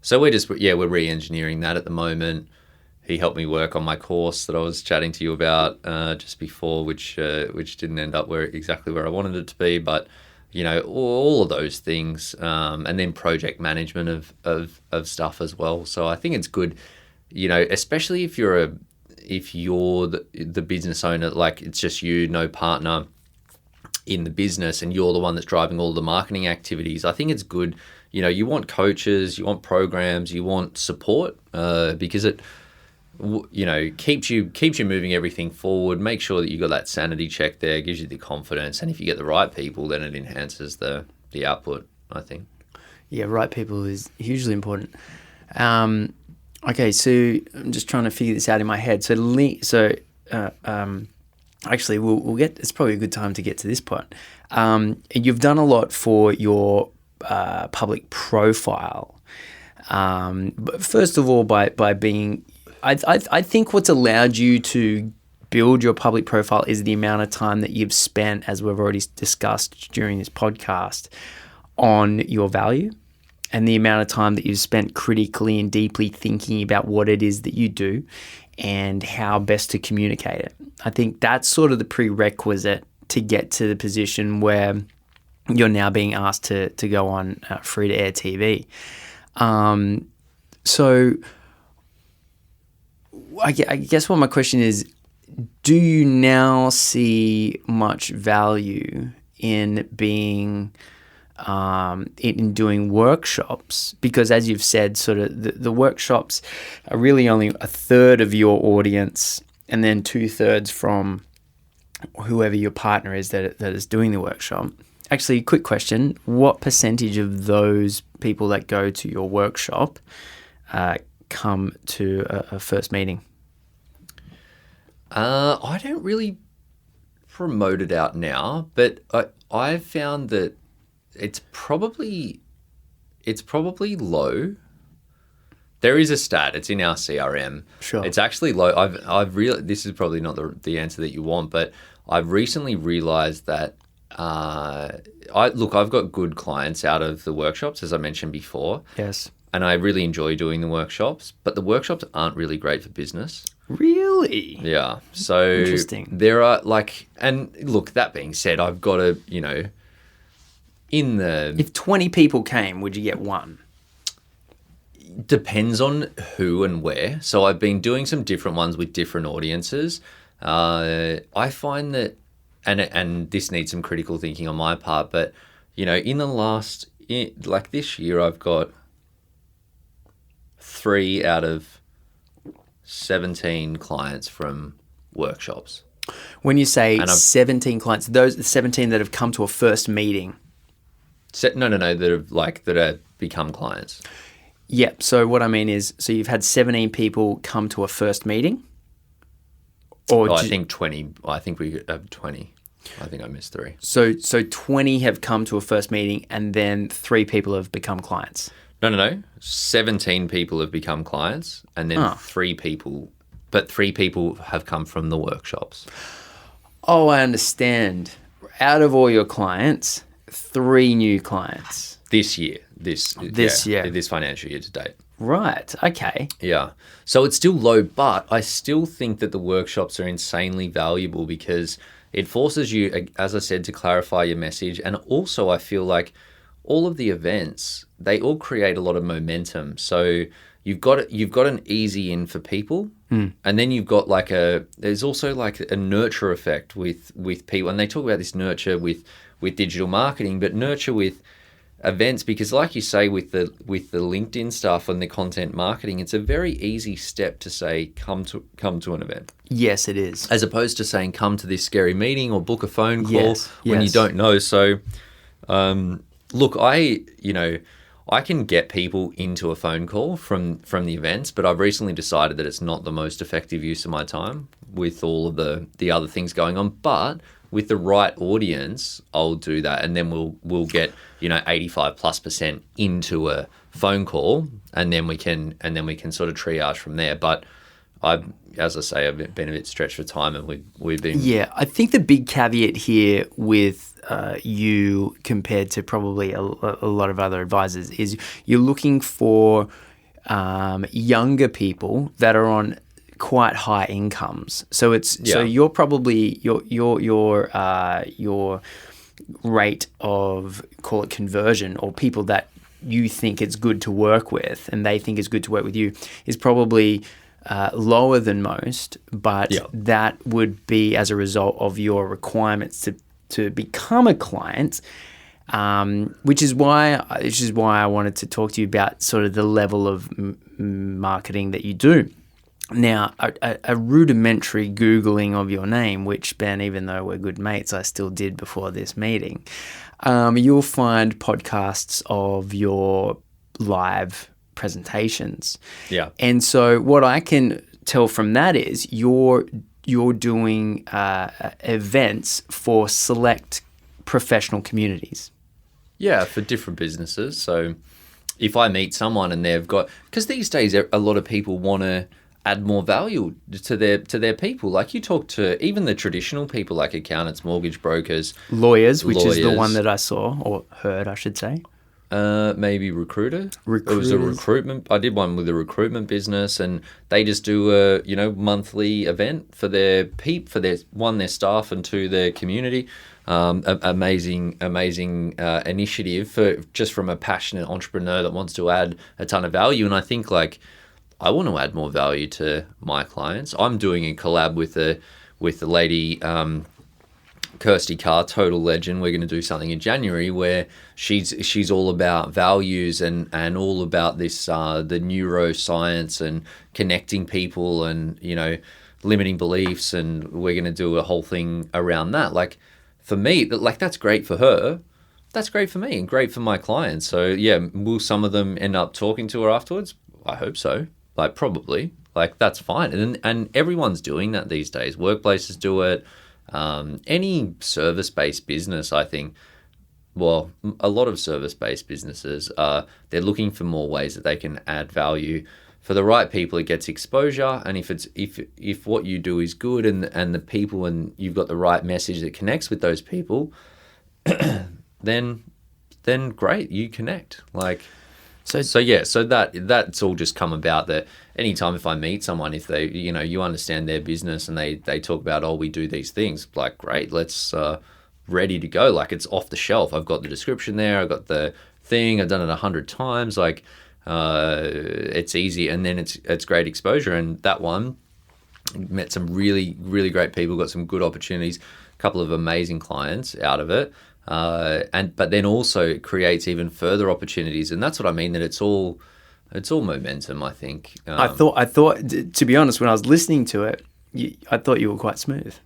So we're re-engineering that at the moment. He helped me work on my course that I was chatting to you about just before, which didn't end up exactly where I wanted it to be, but. All of those things, and then project management of stuff as well. So I think it's good, especially if you're the business owner, like it's just you, no partner in the business, and you're the one that's driving all the marketing activities. I think it's good. You want coaches, you want programs, you want support, because it keeps you moving everything forward. Make sure that you got that sanity check there, gives you the confidence, and if you get the right people, then it enhances the output, I think. Yeah, right people is hugely important. Okay, so I'm just trying to figure this out in my head. Actually, we'll get. It's probably a good time to get to this part. You've done a lot for your public profile. But first of all, by being I think what's allowed you to build your public profile is the amount of time that you've spent, as we've already discussed during this podcast, on your value and the amount of time that you've spent critically and deeply thinking about what it is that you do and how best to communicate it. I think that's sort of the prerequisite to get to the position where you're now being asked to go on free-to-air TV. So I guess what my question is, do you now see much value in being in doing workshops? Because as you've said, sort of the workshops are really only a third of your audience, and then 2/3 from whoever your partner is that is doing the workshop. Actually, quick question, what percentage of those people that go to your workshop come to a first meeting? I don't really promote it out now, but I've found that it's probably low. There is a stat. It's in our CRM. Sure. It's actually low. I've really. This is probably not the answer that you want, but I've recently realized that I've got good clients out of the workshops, as I mentioned before. Yes. And I really enjoy doing the workshops, but the workshops aren't really great for business. Really? Yeah. So interesting. There are and look, that being said, I've got to, if 20 people came, would you get one? Depends on who and where. So I've been doing some different ones with different audiences. I find that, and this needs some critical thinking on my part, but in this year, I've got 3 out of 17 clients from workshops. When you say 17 clients, those 17 that have come to a first meeting. No, that have become clients. Yep. So what I mean is, so you've had 17 people come to a first meeting? Or I think 20. I think we have 20. I think I missed 3. So 20 have come to a first meeting and then 3 people have become clients? No. 17 people have become clients and then 3 people, but 3 people have come from the workshops. Oh, I understand. Out of all your clients, 3 new clients. This year. This financial year to date. Right. Okay. Yeah. So it's still low, but I still think that the workshops are insanely valuable because it forces you, as I said, to clarify your message. And also I feel like all of the events, they all create a lot of momentum. So you've got an easy in for people. And then you've got there's also like a nurture effect with people. And they talk about this nurture with digital marketing, but nurture with events, because like you say, with the LinkedIn stuff and the content marketing, it's a very easy step to say, come to an event. Yes, it is. As opposed to saying, come to this scary meeting or book a phone call when you yes. don't know. So, look, I can get people into a phone call from the events, but I've recently decided that it's not the most effective use of my time with all of the other things going on. But with the right audience, I'll do that, and then we'll get 85+% into a phone call, and then we can sort of triage from there. But as I say, I've been a bit stretched for time, and we've been. Yeah, I think the big caveat here with you compared to probably a lot of other advisors is you're looking for younger people that are on quite high incomes. So so you're probably your rate of, call it conversion, or people that you think it's good to work with and they think it's good to work with you, is probably lower than most, but that would be as a result of your requirements to become a client, which is why I wanted to talk to you about sort of the level of marketing that you do. Now, a rudimentary Googling of your name, which, Ben, even though we're good mates, I still did before this meeting, you'll find podcasts of your live presentations. Yeah. And so what I can tell from that is you're doing events for select professional communities. Yeah, for different businesses. So if I meet someone and they've got, because these days a lot of people want to add more value to their people. Like you talk to even the traditional people like accountants, mortgage brokers, lawyers, which is the one that I saw or heard, I should say. Maybe recruiter. It was a recruitment. I did one with a recruitment business, and they just do a monthly event for their their staff, and 2 their community. Amazing initiative just from a passionate entrepreneur that wants to add a ton of value. And I think I want to add more value to my clients. I'm doing a collab with the lady, Kirsty Carr, total legend. We're going to do something in January where she's all about values and all about this the neuroscience and connecting people and limiting beliefs, and we're going to do a whole thing around that. Like for me, that's great for her. That's great for me and great for my clients. So yeah, will some of them end up talking to her afterwards? I hope so. Probably. That's fine. And everyone's doing that these days. Workplaces do it. Any service-based business, I think, well, a lot of service-based businesses, they're looking for more ways that they can add value. For the right people, it gets exposure. And if what you do is good and the people, and you've got the right message that connects with those people, then great, you connect. So that's all just come about that anytime if I meet someone, if they, you understand their business and they talk about, oh, we do these things, great, let's, ready to go. It's off the shelf. I've got the description there. I've got the thing. I've done it 100 times. It's easy. And then it's great exposure. And that one met some really, really great people, got some good opportunities, a couple of amazing clients out of it. But then also it creates even further opportunities, and that's what I mean. That it's all momentum. I think. I thought, to be honest, when I was listening to it, I thought you were quite smooth.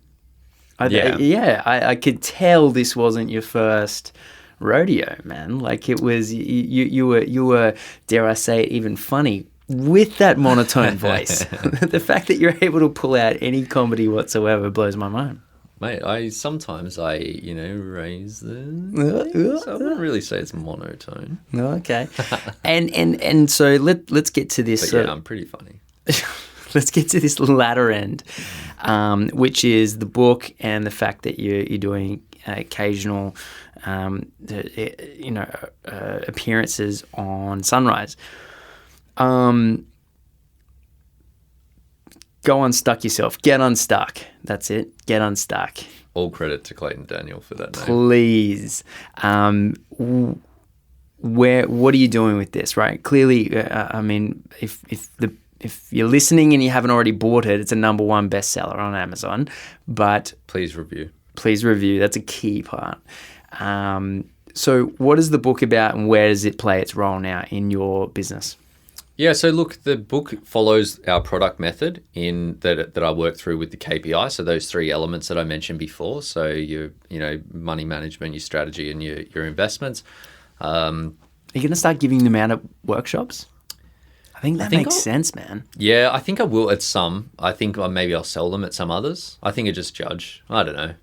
I could tell this wasn't your first rodeo, man. Like it was, you were, dare I say, even funny with that monotone voice. The fact that you're able to pull out any comedy whatsoever blows my mind. Mate, raise the so I wouldn't really say it's monotone. Okay. And so let's get to this. But yeah, I'm pretty funny. Let's get to this latter end, which is the book and the fact that you're doing occasional, appearances on Sunrise. Go unstuck yourself. Get unstuck. That's it. Get unstuck. All credit to Clayton Daniel for that name. Please. What are you doing with this? Right. Clearly, if you're listening and you haven't already bought it, it's a #1 bestseller on Amazon. But please review. That's a key part. So what is the book about, and where does it play its role now in your business? Yeah, so look, the book follows our product method in that I work through with the KPI. So those 3 elements that I mentioned before. So your money management, your strategy, and your investments. Are you going to start giving them out at workshops? I think that makes sense, man. Yeah, I think I will at some. I think maybe I'll sell them at some others. I think I just judge. I don't know.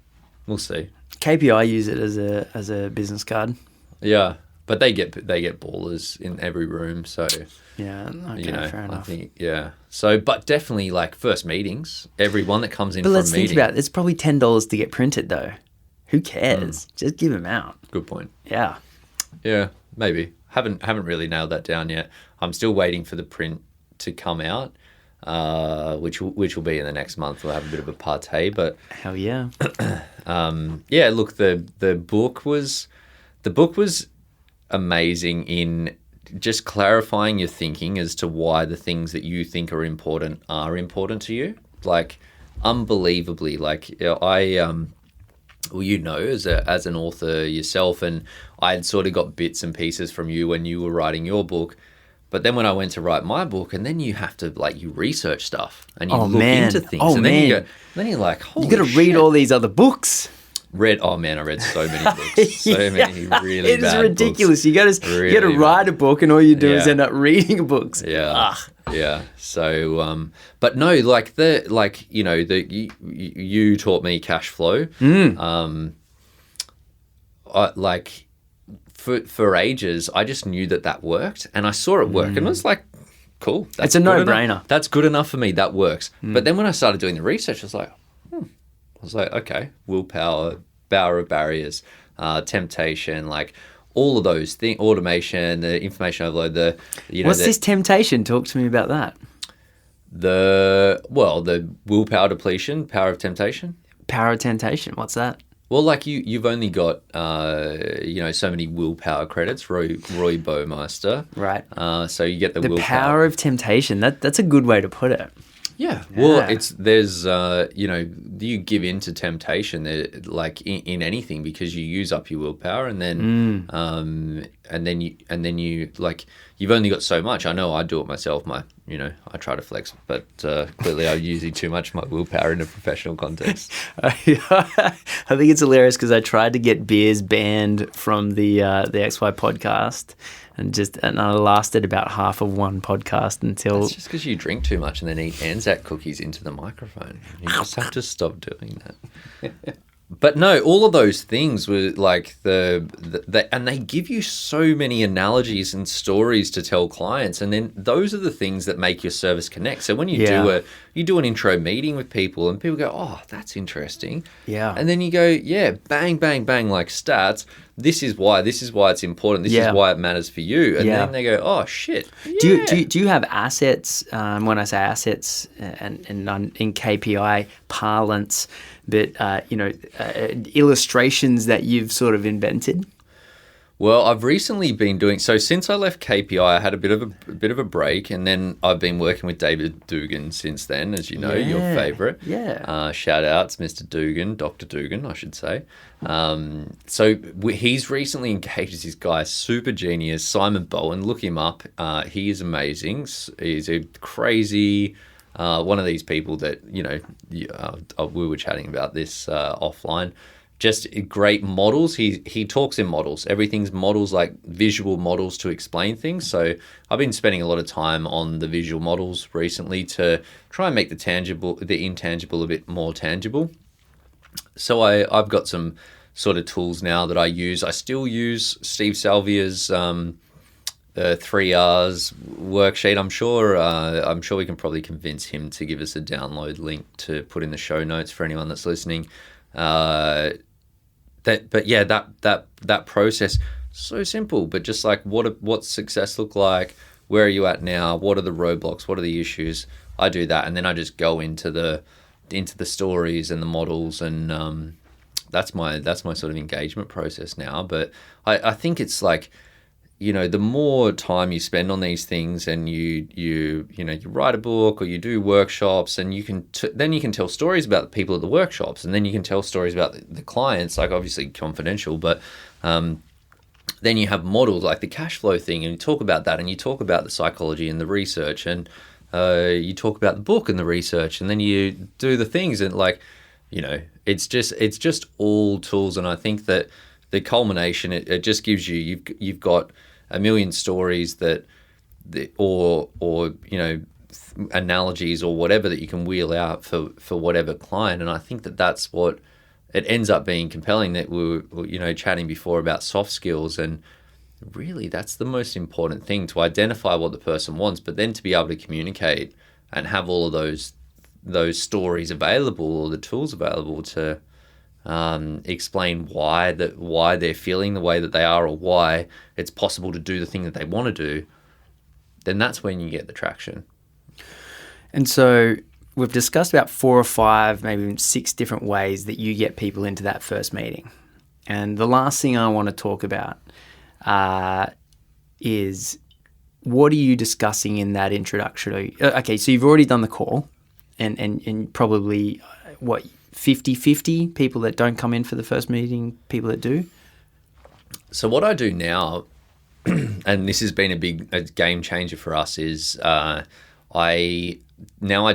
We'll see. KPI use it as a business card. Yeah, but they get ballers in every room. So yeah, okay, fair enough. I think, yeah. So, but definitely like first meetings. Everyone that comes in but for a let's meeting. think about it. It's probably $10 to get printed though. Who cares? Just give them out. Good point. Yeah. Yeah, maybe. Haven't really nailed that down yet. I'm still waiting for the print to come out, which will be in the next month. We'll have a bit of a party, but hell yeah. Yeah. Look, the book was amazing in just clarifying your thinking as to why the things that you think are important to you. Like, unbelievably. Like, as an author yourself, and I had sort of got bits and pieces from you when you were writing your book, but then when I went to write my book, and then you have to you research stuff and you look into things, and then you're like, holy you got to read all these other books. I read so many books, many really it is bad ridiculous. books. You got to write a book, and all you do is end up reading books. Yeah. Yeah. So, but no, you taught me cash flow. For ages, I just knew that worked, and I saw it work, and I was like, cool. It's a no-brainer. That's good enough for me. That works. But then when I started doing the research, I was like, okay, willpower, power of barriers, temptation, like all of those things, automation, the information overload, What's this temptation? Talk to me about that. The willpower depletion, power of temptation. Power of temptation. What's that? Well, like you've only got, so many willpower credits, Roy Baumeister. Right. So you get the willpower. Power of temptation. That's a good way to put it. Yeah. Well, you give in to temptation, like in anything, because you use up your willpower, and then, you like, you've only got so much. I know I do it myself. I try to flex, but clearly I'm using too much of my willpower in a professional context. I think it's hilarious because I tried to get beers banned from the XY podcast. And I lasted about half of one podcast until... That's just because you drink too much and then eat Anzac cookies into the microphone. You just have to stop doing that. But no, all of those things were like and they give you so many analogies and stories to tell clients, and then those are the things that make your service connect. So when you do an intro meeting with people, and people go, "Oh, that's interesting," and then you go, "Yeah, bang, bang, bang," like stats. This is why it's important. This is why it matters for you. And then they go, "Oh shit." Yeah. Do you have assets? When I say assets, and in KPI parlance, but illustrations that you've sort of invented? Well, I've recently been doing so since I left KPI. I had a bit of a break, and then I've been working with David Dugan since then, as you know, your favorite. Yeah. Shout outs, Mr. Dugan, Dr. Dugan, I should say. He's recently engaged this guy, super genius, Simon Bowen. Look him up. He is amazing. He's a crazy. One of these people that we were chatting about this offline. just great models. He talks in models. Everything's models, like visual models to explain things. So I've been spending a lot of time on the visual models recently to try and make the intangible a bit more tangible. So I've got some sort of tools now that I use. I still use Steve Salvia's 3Rs worksheet. I'm sure we can probably convince him to give us a download link to put in the show notes for anyone that's listening. That process, so simple, but just like what's success look like? Where are you at now? What are the roadblocks? What are the issues? I do that, and then I just go into the stories and the models, and that's my sort of engagement process now. But I think it's like, the more time you spend on these things, and you write a book or you do workshops, and you can tell stories about the people at the workshops, and then you can tell stories about the clients, like obviously confidential, but then you have models like the cash flow thing, and you talk about that, and you talk about the psychology and the research, and you talk about the book and the research, and then you do the things, and it's just all tools. And I think that the culmination, it just gives you've got a million stories or analogies or whatever that you can wheel out for whatever client. And I think that's what it ends up being compelling. That we were chatting before about soft skills, and really that's the most important thing, to identify what the person wants, but then to be able to communicate and have all of those stories available, or the tools available to explain why they're feeling the way that they are, or why it's possible to do the thing that they want to do. Then that's when you get the traction. And so we've discussed about 4 or 5, maybe even 6 different ways that you get people into that first meeting. And the last thing I want to talk about is, what are you discussing in that introductory? Okay, so you've already done the call, and probably 50-50 people that don't come in for the first meeting, people that do? So what I do now, and this has been a game changer for us, is I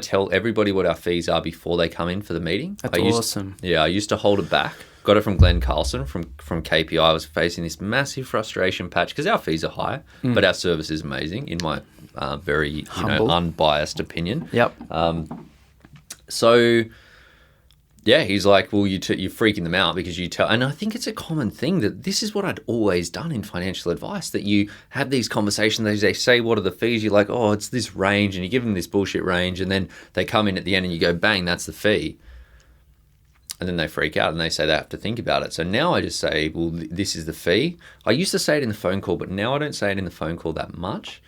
tell everybody what our fees are before they come in for the meeting. That's awesome. I used to hold it back. Got it from Glenn Carlson from KPI. I was facing this massive frustration patch because our fees are high, but our service is amazing, in my very unbiased opinion. Yep. So yeah, he's like, well, you're freaking them out because you tell, and I think it's a common thing that this is what I'd always done in financial advice, that you have these conversations, they say, what are the fees? You're like, oh, it's this range, and you give them this bullshit range, and then they come in at the end and you go, bang, that's the fee. And then they freak out and they say they have to think about it. So now I just say, well, this is the fee. I used to say it in the phone call, but now I don't say it in the phone call that much.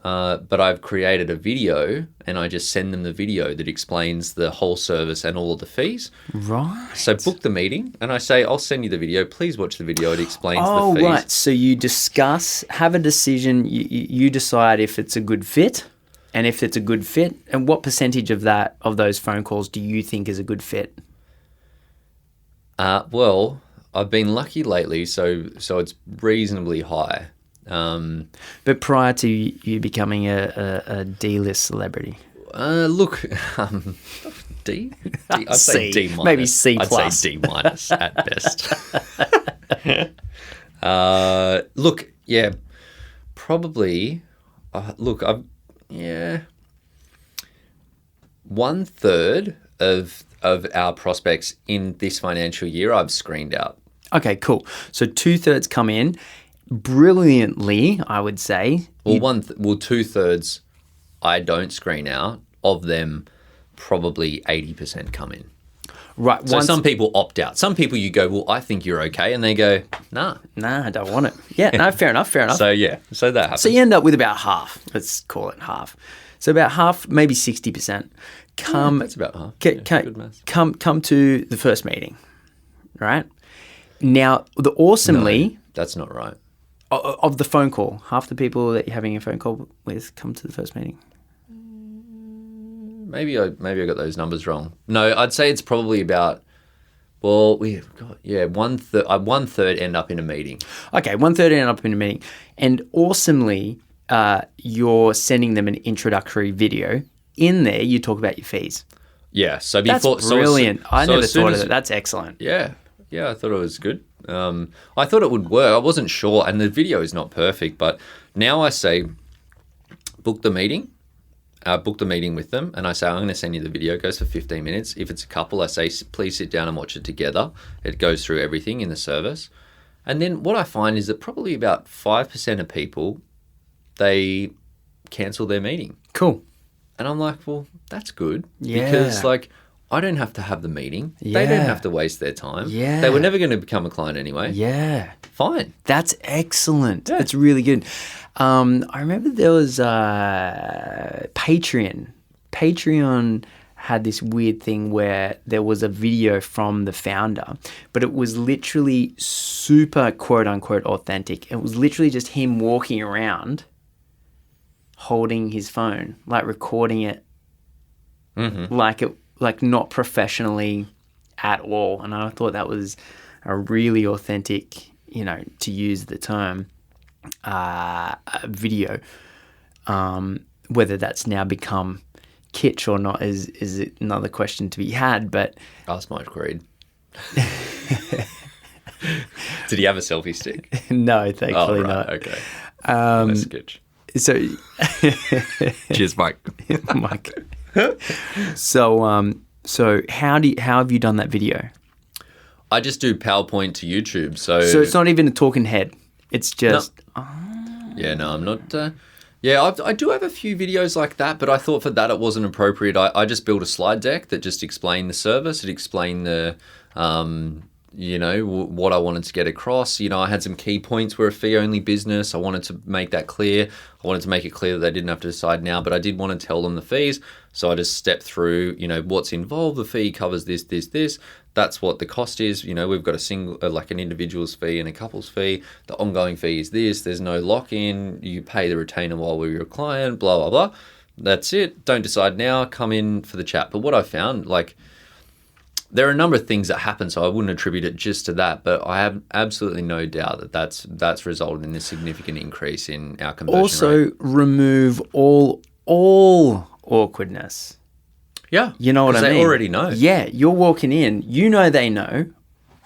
But I've created a video, and I just send them the video that explains the whole service and all of the fees. Right. So book the meeting, and I say, I'll send you the video. Please watch the video. It explains the fees. Oh, right. So you discuss, have a decision. You decide if it's a good fit, and if it's a good fit, and what percentage of those phone calls do you think is a good fit? Well, I've been lucky lately, so it's reasonably high. But prior to you becoming a D-list celebrity? Look, D? I'd say D minus. Maybe C plus. I'd say D minus at best. Look, yeah, probably. Look, 1/3 of our prospects in this financial year I've screened out. Okay, cool. So 2/3 come in brilliantly, I would say. Well, 2/3 I don't screen out. Of them, probably 80% come in. Right. So some people opt out. Some people you go, well, I think you're okay, and they go, nah, I don't want it. Yeah, no, fair enough. So yeah, so that happens. So you end up with about half. Let's call it half. So about half, maybe 60%. That's about half. Good maths. Come to the first meeting, right? Now, No, that's not right. Of the phone call, half the people that you're having a phone call with come to the first meeting. Maybe I got those numbers wrong. No, I'd say it's probably about. Well, 1/3 end up in a meeting. Okay, 1/3 end up in a meeting, and awesomely, you're sending them an introductory video. In there, you talk about your fees. Yeah, so before that's brilliant. I never thought of it. That's excellent. Yeah, I thought it was good. I thought it would work. I wasn't sure, and the video is not perfect, but now I say, book the meeting with them, and I say, I'm going to send you the video. It goes for 15 minutes. If it's a couple, I say, please sit down and watch it together. It goes through everything in the service. And then what I find is that probably about 5% of people, they cancel their meeting. Cool. And I'm like, well, that's good. Yeah. Because, like, I don't have to have the meeting. Yeah. They don't have to waste their time. Yeah. They were never going to become a client anyway. Yeah. Fine. That's excellent. Yeah. That's really good. I remember there was Patreon. Patreon had this weird thing where there was a video from the founder, but it was literally super quote unquote authentic. It was literally just him walking around holding his phone, like recording it, like not professionally at all. And I thought that was a really authentic, to use the term, video. Whether that's now become kitsch or not is another question to be had. But Ask Mike Reed. Did he have a selfie stick? no, thankfully not. Okay. Nice sketch. So, Cheers, Mike. Mike. So how have you done that video? I just do PowerPoint to YouTube. So it's not even a talking head. It's just Yeah, no, I'm not. I do have a few videos like that, but I thought for that it wasn't appropriate. I just built a slide deck that just explained the service. It explained the, what I wanted to get across. I had some key points. We're a fee-only business. I wanted to make that clear. I wanted to make it clear that they didn't have to decide now, but I did want to tell them the fees. So I just stepped through, what's involved. The fee covers this, this, this. That's what the cost is. We've got a single, like an individual's fee and a couple's fee. The ongoing fee is this. There's no lock-in. You pay the retainer while we're your client, blah, blah, blah. That's it. Don't decide now. Come in for the chat. But what I found, there are a number of things that happen, so I wouldn't attribute it just to that, but I have absolutely no doubt that that's resulted in a significant increase in our conversion rate. Remove all awkwardness. Yeah. You know what I mean? They already know. Yeah, you're walking in, they know.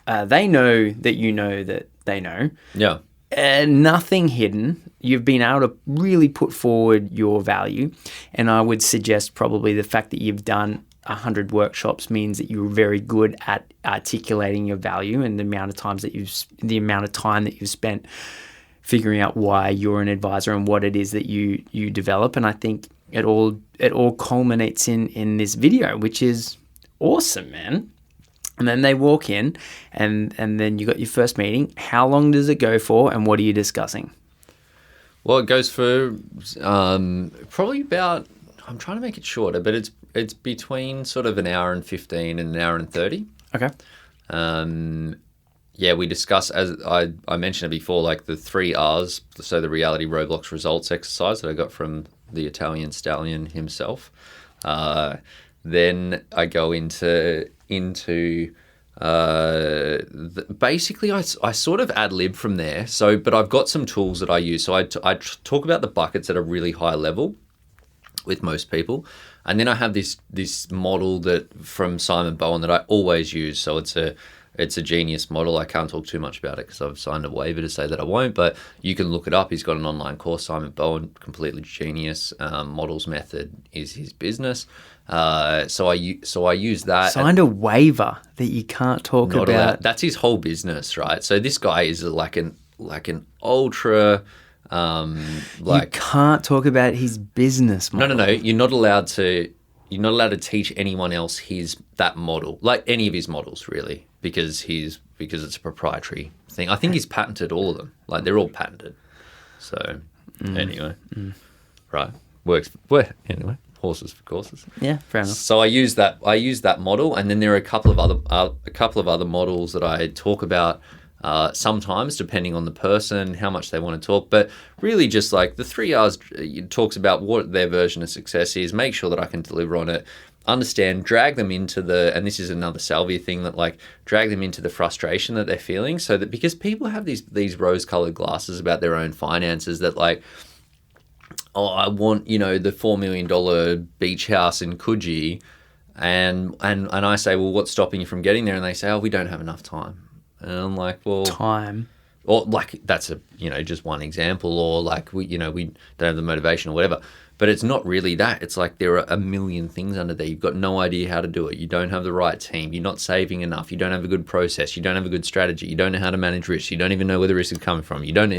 They know that they know. Yeah. Nothing hidden. You've been able to really put forward your value, and I would suggest probably the fact that you've done 100 workshops means that you're very good at articulating your value, and the amount of time that you've spent figuring out why you're an advisor and what it is that you develop. And I think it all culminates in this video, which is awesome, man. And then they walk in, and then you got your first meeting. How long does it go for, and what are you discussing? Well, it goes for probably about, I'm trying to make it shorter, but it's between sort of an hour and 15 and an hour and 30. Okay. We discuss, as I mentioned it before, like the 3 R's, so the reality Roblox results exercise that I got from the Italian stallion himself. Then I go into basically I sort of ad lib from there. So, but I've got some tools that I use. So I talk about the buckets at a really high level with most people. And then I have this model that from Simon Bowen that I always use. So it's a genius model. I can't talk too much about it because I've signed a waiver to say that I won't, but you can look it up. He's got an online course, Simon Bowen, completely genius. Models method is his business. So I use that. Signed a waiver that you can't talk about. Allowed. That's his whole business, right? So this guy is like an ultra. You can't talk about his business model. No. You're not allowed to teach anyone else that model, like any of his models, really, because it's a proprietary thing. I think he's patented all of them. Like they're all patented. So anyway, right, works. Well, anyway, horses for courses. Yeah, fair enough. So I use that model, and then there are a couple of other models that I talk about. Sometimes, depending on the person, how much they want to talk, but really just like the 3 R's talks about what their version of success is, make sure that I can deliver on it, understand, drag them into and this is another salvia thing, that like drag them into the frustration that they're feeling, so that because people have these rose-colored glasses about their own finances that like, oh, I want, the $4 million beach house in Coogee, and I say, well, what's stopping you from getting there? And they say, oh, we don't have enough time. And I'm like, well, Time. or like that's a just one example, or like we don't have the motivation or whatever. But it's not really that. It's like there are a million things under there. You've got no idea how to do it. You don't have the right team. You're not saving enough. You don't have a good process. You don't have a good strategy. You don't know how to manage risk. You don't even know where the risk is coming from. You don't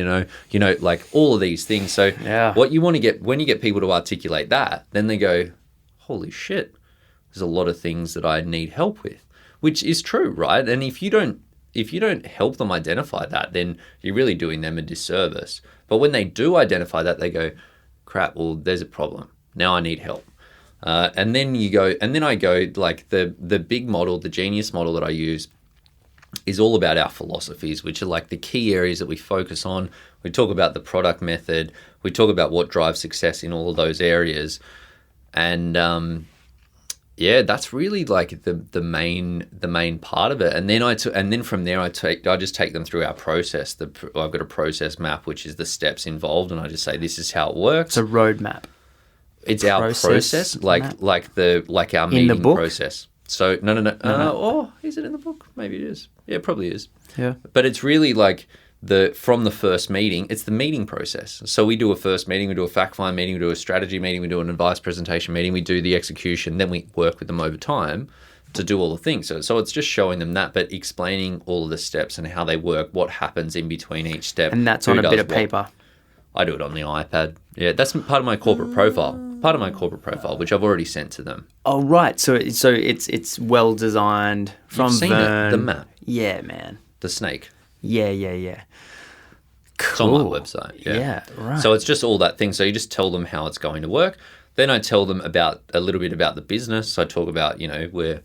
like all of these things. So what you want to get, when you get people to articulate that, then they go, holy shit, there's a lot of things that I need help with, which is true, right? And if you don't help them identify that, then you're really doing them a disservice. But when they do identify that, they go, crap, well, there's a problem. Now I need help. And then I go, like the big model, the genius model that I use is all about our philosophies, which are like the key areas that we focus on. We talk about the product method. We talk about what drives success in all of those areas. And that's really like the main part of it. And then from there I just take them through our process. I've got a process map, which is the steps involved, and I just say this is how it works. It's a roadmap. It's our process, like our meeting process. So no. Is it in the book? Maybe it is. Yeah, it probably is. Yeah. But it's really like from the first meeting, it's the meeting process. So we do a first meeting, we do a fact find meeting, we do a strategy meeting, we do an advice presentation meeting, we do the execution, then we work with them over time to do all the things. So it's just showing them that, but explaining all of the steps and how they work, what happens in between each step. And that's on a bit of paper. I do it on the iPad. Yeah, that's part of my corporate profile. Which I've already sent to them. Oh, right. So it's well designed from You've seen Vern. the map. Yeah, man. The snake. Yeah. Cool. It's on my website. Yeah, right. So it's just all that thing. So you just tell them how it's going to work. Then I tell them a little bit about the business. So I talk about, we're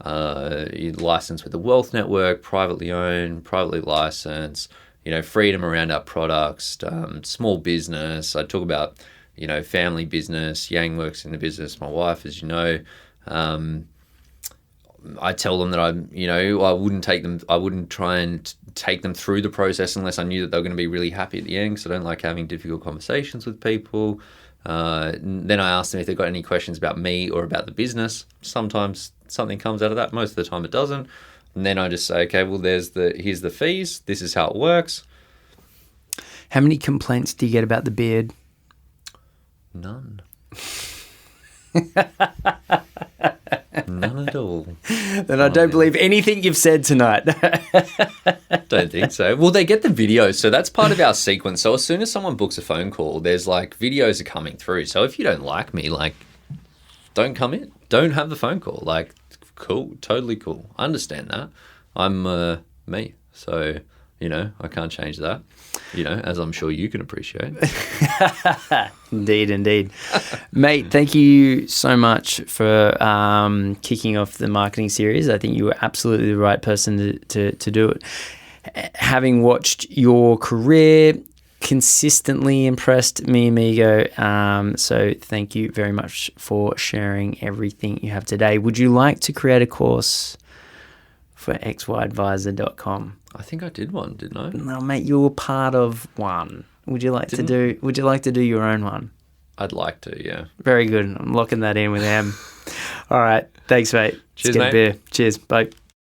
licensed with the Wealth Network, privately owned, privately licensed, freedom around our products, small business. I talk about, family business. Yang works in the business. My wife, as you know. I tell them that I wouldn't try and take them through the process unless I knew that they were going to be really happy at the end, because I don't like having difficult conversations with people. Then I ask them if they've got any questions about me or about the business. Sometimes something comes out of that. Most of the time it doesn't. And then I just say, okay, well, here's the fees. This is how it works. How many complaints do you get about the beard? None. None at all. Then I don't believe anything you've said tonight. Don't think so. Well, they get the videos, so that's part of our sequence. So as soon as someone books a phone call, there's like videos are coming through. So if you don't like me, like, don't come in. Don't have the phone call. Like, cool, totally cool. I understand that. I'm me. So, I can't change that, as I'm sure you can appreciate. Indeed. Mate, thank you so much for kicking off the marketing series. I think you were absolutely the right person to do it. Having watched your career, consistently impressed me, amigo. So thank you very much for sharing everything you have today. Would you like to create a course for xyadvisor.com? I think I did one, didn't I? No, mate, you were part of one. Would you like to do your own one? I'd like to, yeah. Very good. I'm locking that in with Em. All right. Thanks, mate. Cheers, Let's get a beer. Cheers. Bye.